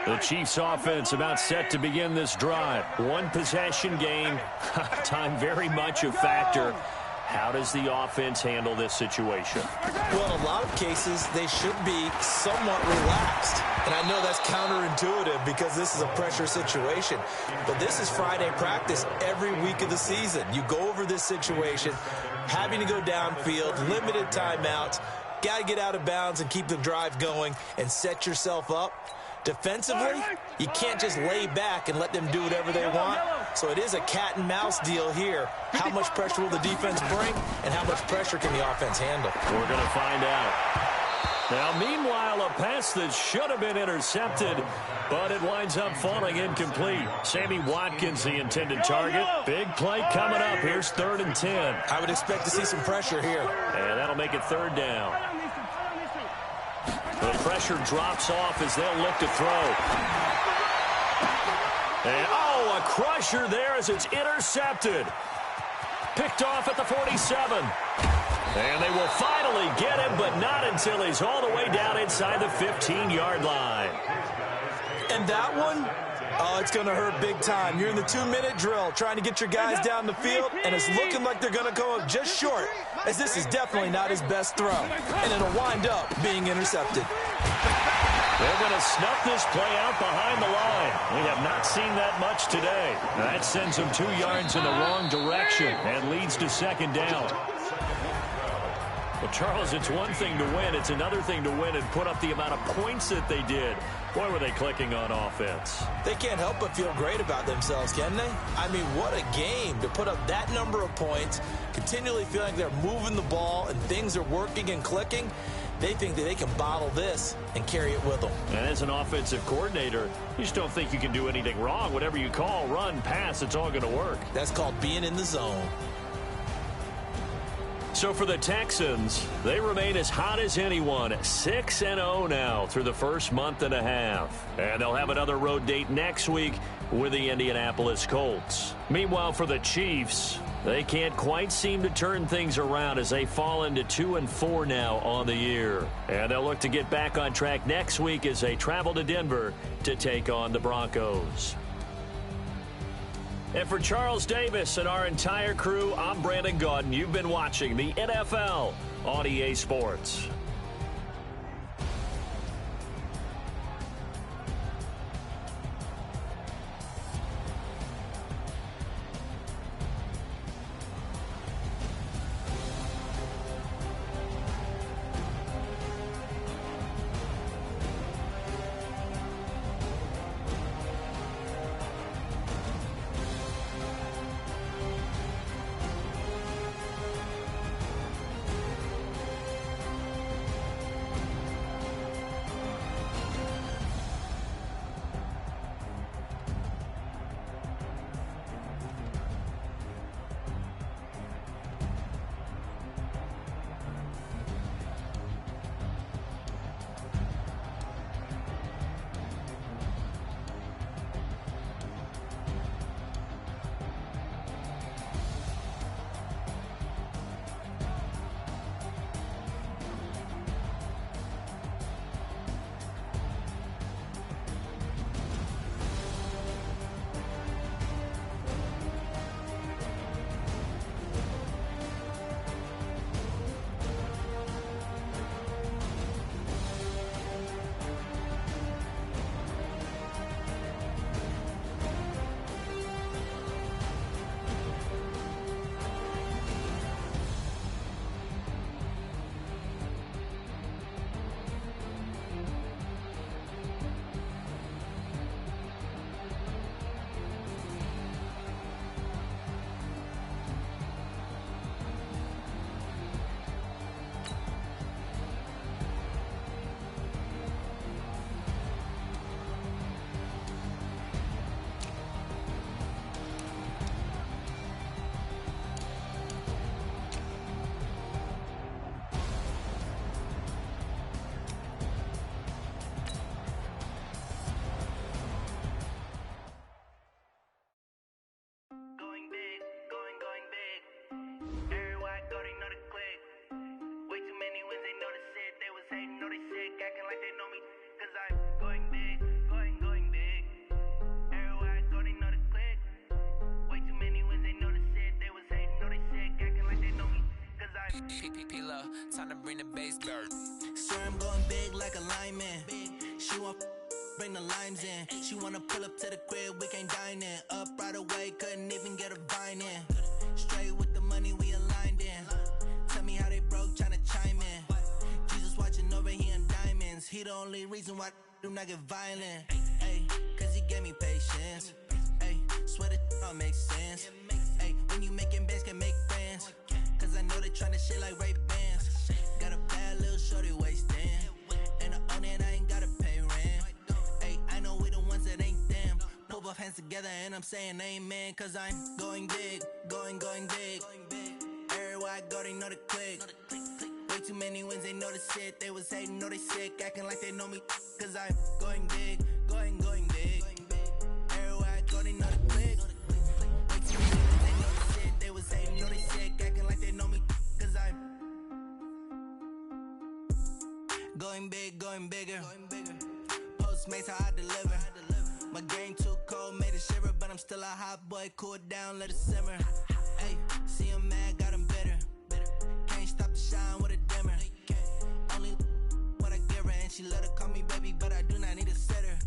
The Chiefs offense about set to begin this drive. One possession game. Time very much a factor. How does the offense handle this situation? Well, in a lot of cases, they should be somewhat relaxed. And I know that's counterintuitive because this is a pressure situation. But this is Friday practice every week of the season. You go over this situation, having to go downfield, limited timeouts, got to get out of bounds and keep the drive going and set yourself up. Defensively, you can't just lay back and let them do whatever they want. So it is a cat and mouse deal here. How much pressure will the defense bring, and how much pressure can the offense handle? We're going to find out. Now, meanwhile, a pass that should have been intercepted, but it winds up falling incomplete. Sammy Watkins, the intended target. Big play coming up. Here's 3rd and 10. I would expect to see some pressure here. And that'll make it 3rd down. The pressure drops off as they'll look to throw. And, a crusher there as it's intercepted. Picked off at the 47. And they will finally get him, but not until he's all the way down inside the 15-yard line. And that one, oh, it's going to hurt big time. You're in the 2-minute drill trying to get your guys down the field, and it's looking like they're going to go up just short, as this is definitely not his best throw. And it'll wind up being intercepted. They're going to snuff this play out behind the line. We have not seen that much today. That sends them 2 yards in the wrong direction and leads to second down. Well, Charles, it's one thing to win. It's another thing to win and put up the amount of points that they did. Boy, were they clicking on offense. They can't help but feel great about themselves, can they? I mean, what a game to put up that number of points, continually feeling like they're moving the ball and things are working and clicking. They think that they can bottle this and carry it with them. And as an offensive coordinator, you just don't think you can do anything wrong. Whatever you call, run, pass, it's all going to work. That's called being in the zone. So for the Texans, they remain as hot as anyone, 6-0 now through the first month and a half. And they'll have another road date next week with the Indianapolis Colts. Meanwhile, for the Chiefs, they can't quite seem to turn things around as they fall into 2-4 now on the year. And they'll look to get back on track next week as they travel to Denver to take on the Broncos. And for Charles Davis and our entire crew, I'm Brandon Gaudin. You've been watching the NFL on EA Sports. Time to bring the bass dirt. Sir, I'm going big like a lineman. She want bring the limes in. She wanna pull up to the crib, we can't dine in. Up right away, couldn't even get a vine in. Straight with the money we aligned in. Tell me how they broke, tryna chime in. Jesus watching over here in diamonds. He the only reason why do not get violent. Ay, cause he gave me patience. Ay, swear that all makes sense. Ay, when you making bands can make friends. Cause I know they tryna shit like Ray-Bans. Got a bad little shorty wasting. And I own it, I ain't gotta pay rent. Ay, I know we the ones that ain't them. Pull both hands together and I'm saying amen. Cause I'm going big, going big. Everywhere I go, they know the click. Way too many wins, they know the shit. They was hating, know they sick, acting like they know me. Cause I'm going big, going big. Everywhere I go, they know the click. Way too many wins, they know the shit. They was hating, know they sick, acting like they know me. Cause I'm Going big, going bigger. Postmates how I deliver. My game too cold, made it shiver, but I'm still a hot boy. Cool it down, let it simmer. Hey, see him mad, got him bitter. Can't stop the shine with a dimmer. Only what I give her, and she let her call me baby, but I do not need a sitter.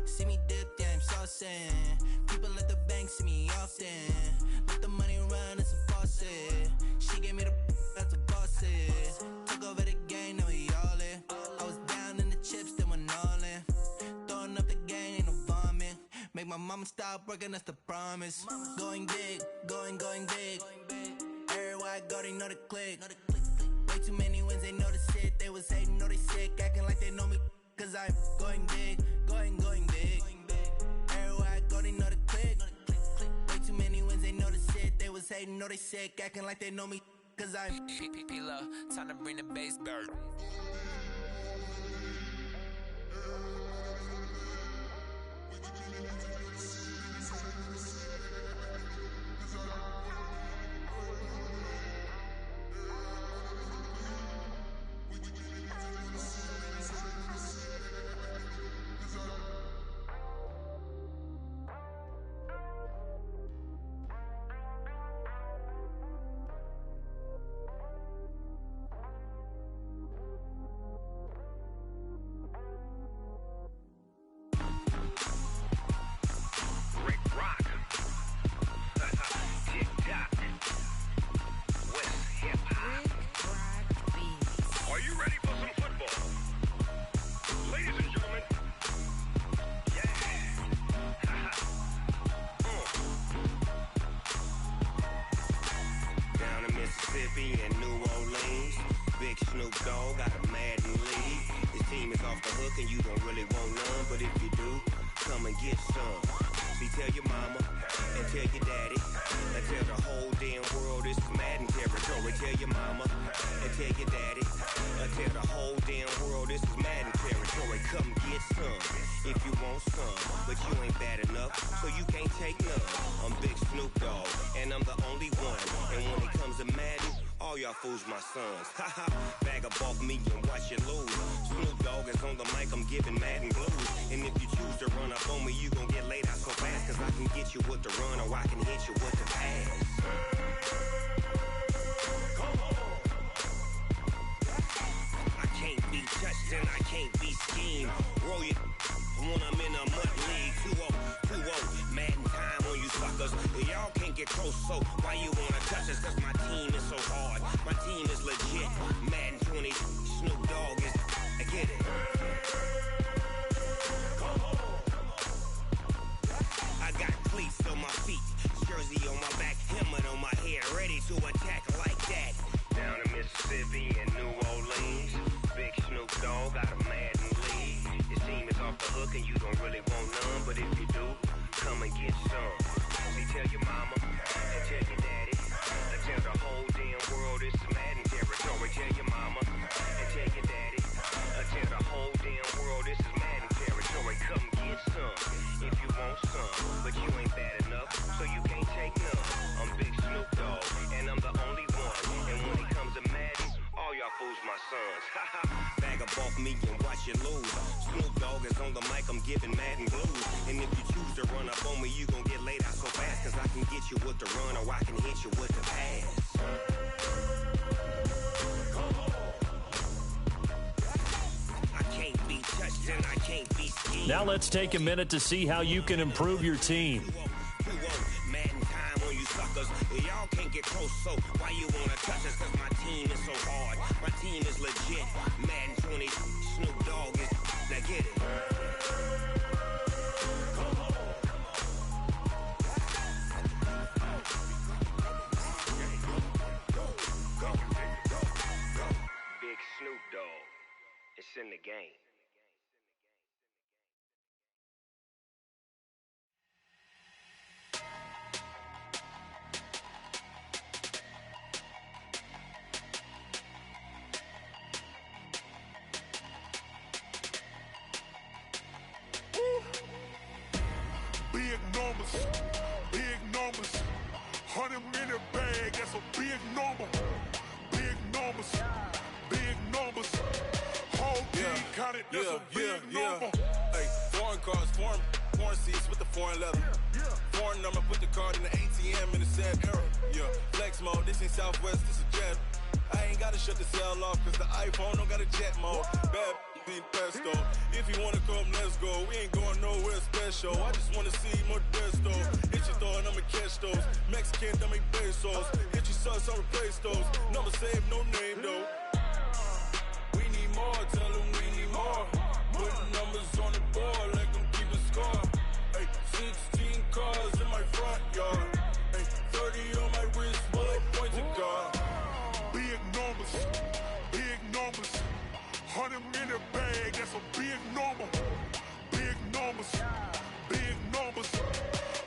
See me dip, yeah, I'm saucing. People at the bank see me often. Let the money run, it's a faucet. She gave me the that's a faucet. Took over the game, now we all in. I was down in the chips, then went all in. Throwing up the game, ain't no vomit. Make my mama stop working, that's the promise. Going big, going big. Everywhere I go, they know the click. Way too many wins, they know the shit. They was hating, know they sick, acting like they know me. Cause I'm going big, going big. Everywhere I go, they know the click. Way too many wins, they know the shit. They was hating, know they sick, acting like they know me. Cause I'm P-P-P-Love, time to bring the bass bird. and New Orleans. Big Snoop Dogg got a Madden league. His team is off the hook and you don't really want none, but if you do, come and get some. See, tell your mama and tell your daddy and tell the whole damn world this is Madden territory. Tell your mama and tell your daddy and tell the whole damn world this is Madden territory. Come get some if you want some, but you ain't bad enough, so you can't take none. I'm Big Snoop Dogg, and I'm the only one. And when it comes to Madden, all y'all fools my sons. Haha, bag up off me and watch you lose. Snoop Dogg is on the mic, I'm giving Madden blues. And if you choose to run up on me, you gon' get laid out so fast, cause I can get you with the run or I can hit you with the pass. Come on. I can't be touched and I can't be schemed. Roll you when I'm in a mud league. 2-0, Madden time on you suckers. Y'all can't get close, so why you wanna touch us? Cause my team is so hard, my team is legit. Madden 20, Snoop Dogg is, I get it. Come on. I got cleats on my feet, jersey on my back, helmet on my head, ready to attack like that. Down in Mississippi and New Orleans, Big Snoop Dogg got a Madden league. Your team is off the hook and you don't really want none, but if you do, come and get some. See, tell your mama and tell your daddy and tell the whole damn world this is Madden territory. Tell your mama and tell your daddy and tell the whole damn world this is Madden territory. Come get some if you want some, but you ain't bad enough, so you can't take none. I'm Big Snoop Dogg, and I'm the only one. And when it comes to Madden, all y'all fools my sons. Bag up off me and watch you lose. Snoop Dogg is on the mic, I'm giving Madden blues. And if you choose to run up on me, you gon' get laid out so fast, cause I can get you with the run or I can hit you with the pass. Come on. I can't be touched and I can't be schemed. Now let's take a minute to see how you can improve your team. Madden time on you suckers. Y'all can't get close, so why you wanna touch us? Cause my team is so hard, my team is legit. Madden 20, Snoop Dogg is, now get it. Come on. Go. Big Snoop Dogg, it's in the game. Big numbers, 100-minute bag, that's a big number. Big numbers, counted, that's a big number. Hey, foreign cars, foreign seats with the foreign leather. Foreign number, put the card in the ATM in the sad era. Yeah, flex mode, this ain't Southwest, this is jet. I ain't gotta shut the cell off, cause the iPhone don't got a jet mode. Bad be pesto. If you wanna come, let's go. We ain't going nowhere special. I just wanna see more desto. Hit your throw and I'ma catch those. Mexican, don't make pesos. Hit your sus, I'll replace those. Number save, no name though. We need more, tell them we need more. Putting numbers on the board, like them keep a score. Hey, 16 cars in my front yard. Hey, 30 on my wrist, bullet points of God. Big numbers, big numbers. 100 minute bag, that's a big number. Big numbers, big numbers.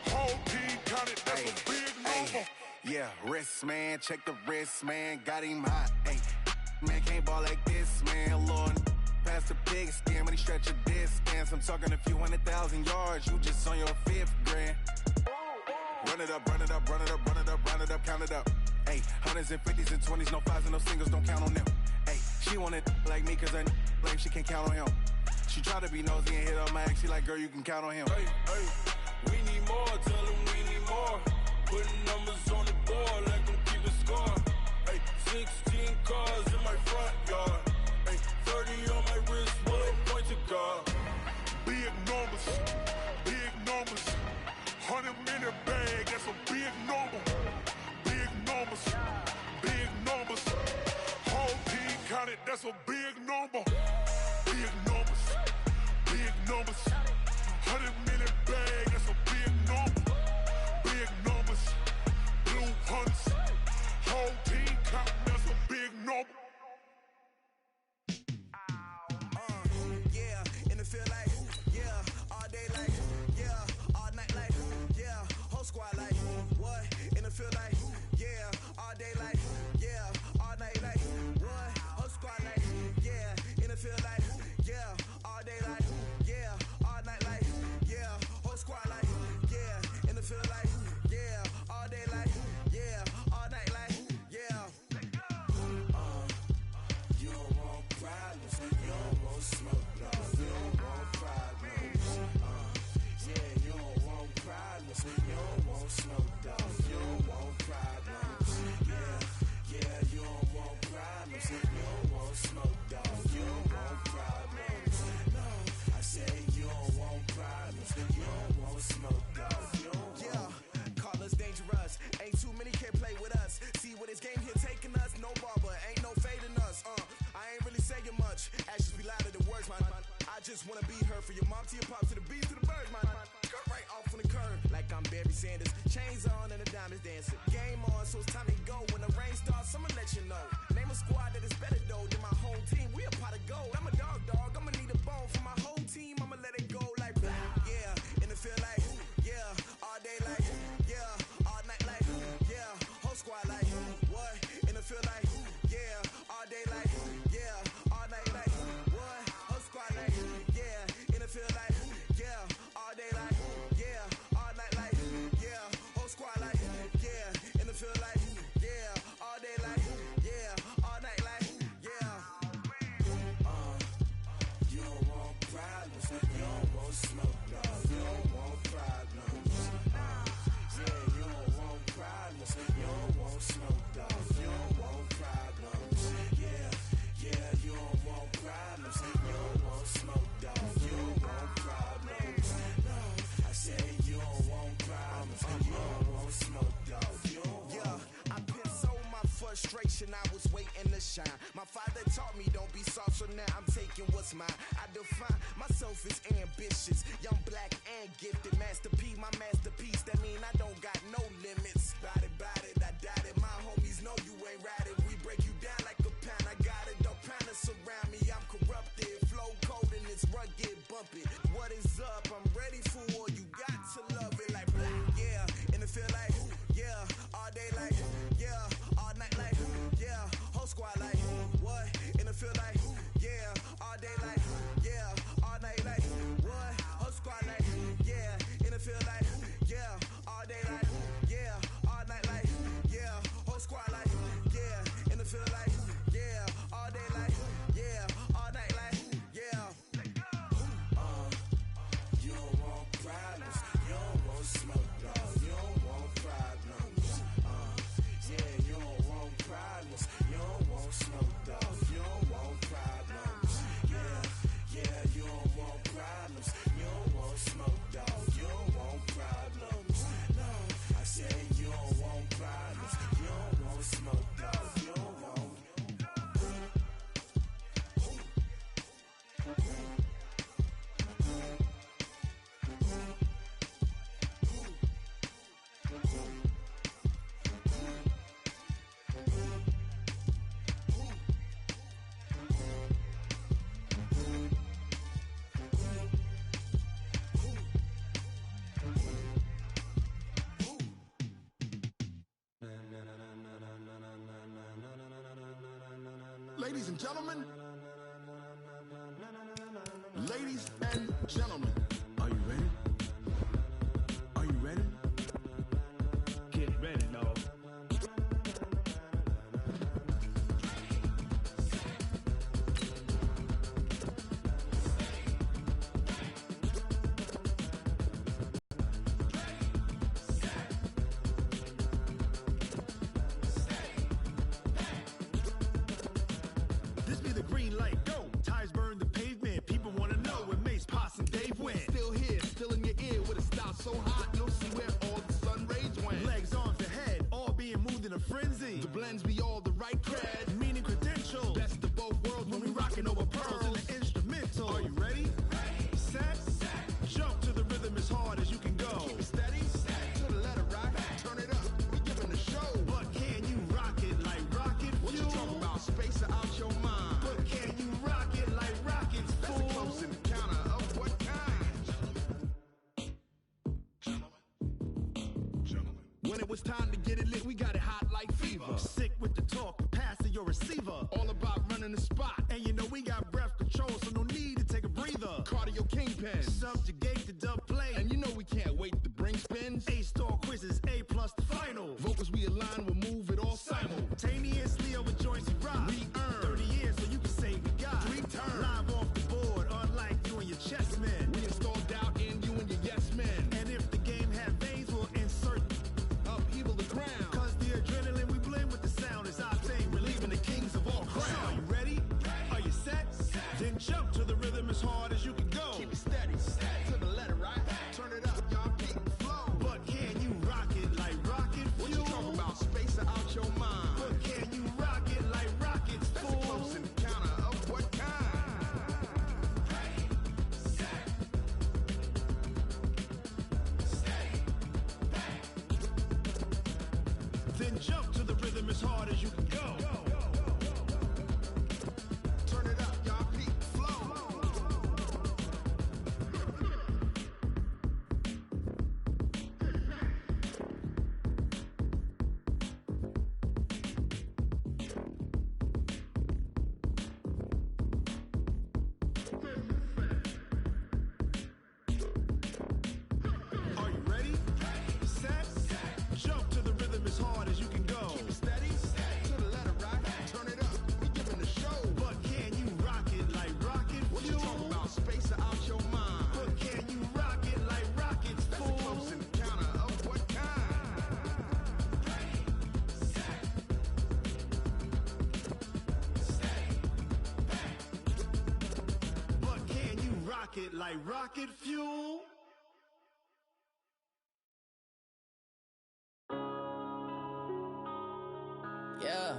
Whole team counted, that's a big number. Yeah, wrist man, check the wrist man, got him hot. Ay, man can't ball like this, man. Lord, past the pig skin when he stretch a distance. I'm talking a few 100,000 yards, you just on your 5th grand. Run it up, run it up, run it up, run it up, run it up, count it up. Ay, hundreds and 50s and 20s, no 5s and no singles, don't count on them. Ay, she want it like me, cause her lame, she can't count on him. She try to be nosy and hit on my ex, she like, girl, you can count on him. Hey, we need more, tell them we need more. Putting numbers on the board, like them keep a score. Hey, 16 cars in my front yard. Hey, 30 on my wrist, bullet points of God. Big numbers, big numbers. 100 minute bag, that's a big number. Big numbers, big numbers. Whole team counted, that's a big number. Big numbers, big numbers. 100 minute bag, that's a big number. Big numbers, blue hunts. Whole team counting, that's a big number. Yeah, in the field like, yeah, all day like, yeah, all night like, yeah, whole squad like, what? In the field like, yeah, all day like, yeah, all night like, what? Whole squad like, yeah, in the field like, yeah, all day like, yeah, all night like, yeah, whole squad like, yeah, in the field like, yeah, all day like, yeah, all night like, yeah. You don't want problems, you don't want smoke, no, you don't want problems. Yeah, you don't want problems, you don't want smoke, dog, you don't want problems. Yeah, you don't want problems, you don't want smoke, dog, you don't want problems. No, I say you don't want problems, you don't want smoke, dog, you don't want. Yeah, call us dangerous, ain't too many can play with us. See what this game here taking us, no barber, ain't no fading us. I ain't really saying much, actions be louder than words, man. I just wanna be her for your mom to your pop to the beat to the birds, man. Cut right off on the curve, like I'm Barry Sanders. Chains on and the diamonds dancing. Game on, so it's time to go. When the rain starts, I'ma let you know. Name a squad that is better though than my whole team. We a pot of gold. I'm a dog, I'ma need a bone for my whole team. I'ma let it go like, yeah, in the field like, yeah, all day like, yeah, all night like, yeah, whole squad like, what? In the field like, yeah, all day like, yeah, all night like, what? Whole squad like, yeah, in the field like, yeah, all day like, yeah, all night like, yeah, whole squad like, yeah, in the field like, yeah, all day like, yeah, all night like, yeah. You don't want problems, you don't want smoke, no, you don't want problems. Yeah, you don't want problems, you don't want smoke, dog, you don't want problems. Yeah, you don't want problems, you don't want smoke, dog, you don't want problems. No, I say you don't want problems, you don't want smoke, dog, you don't want. Yeah, I been so my frustration, I was waiting to shine. My father taught me don't be soft, so now I'm taking what's mine. I define myself as ambitious, young, black, and gifted. Master P, my masterpiece, that mean I don't got no limits. Bout it, I doubt it. My homies know you ain't ride it. We break you down like a pound. I got it, don't pound us around me. I'm corrupted, flow cold and it's rugged, bumpy. What is up? I'm ready for war. You got to love it like black. Yeah, in the field like, yeah, all day like, yeah, all night like, yeah, whole squad like, what? In the field like, yeah, all day like, yeah, all night like, what? Whole squad like, yeah, in the field like, yeah, all day like, yeah, all night like, yeah, whole squad like, yeah, in the field like, yeah, all day like, yeah, all night like, yeah. Ladies and gentlemen, ladies and gentlemen, are you ready? Are you ready? Get ready, dog. This be the green light, go. Tires burn the pavement. People want to know where Mace, Potts, and Dave went. Still here, still in your ear with a style so hot, you'll see where all the sun rays went. Legs, arms, and head, all being moved in a frenzy. The blends be all the right cred, meaning credentials. Best of both worlds when we rockin' over pearls in the instrumental. Are you ready? Set, jump to the rhythm as hard as you can go. Keep it steady, to the letter rock, turn it up, we giving the show. But can you rock it like rocket fuel? What you talking about, space out your mind? But can you rock it like rockets, fool? That's a close encounter of what kind? Gentlemen. When it was time to get it lit, we got it hot like fever. Sick with the talk, passing your receiver. All about running the spot. And you know we got breath control, so no need to take a breather. Cardio kingpin, subjugate the dub play. And you know we can't wait to bring spins. A-star quizzes, A+ the final. Vocals we align, we'll move it all simultaneously over joints we rock. We earn 30 years, so you can say we got 3 turns. Live off the board, unlike you and your chess men. We install doubt in you and your yes men. And if the game had veins, we'll insert upheaval the ground. Cause the adrenaline we blend with the sound is our thing, relieving the kings of all crowns. So are you ready? Are you set? Then jump to the rhythm as hard as you can go. Keep it steady, to the letter right. Turn it up, y'all keep it flow. But can you rock it like rocket fuel? What you talking about, space out your mind? But can you rock it like rockets, fool? That's a close encounter of what kind? Then jump to the rhythm as hard as you can go. Turn it up, y'all peak flow. Are you ready? Set, jump to the rhythm as hard as you can go. Keep it steady, to the letter right. Turn it up, we giving the show. But can you rock it like rocket fuel? What you talking about, space out your mind? But can you rock it like rockets, fool? That's a close encounter of what kind? But can you rock it like rocket fuel? Yeah.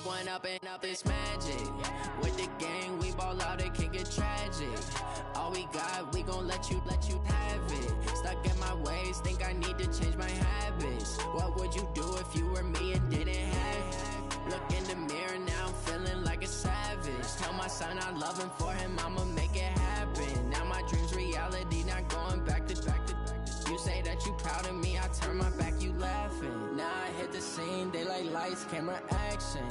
One up and up is magic. With the gang, we ball out, it can get tragic. All we got, we gon' let you have it. Stuck in my ways, think I need to change my habits. What would you do if you were me and didn't have it? Look in the mirror now, I'm feeling like a savage. Tell my son I love him, for him I'ma make it happen. Now my dream's reality, not going back to. You say that you proud of me, I turn my back, you laughing. Now I hit the scene, they like lights, camera, action.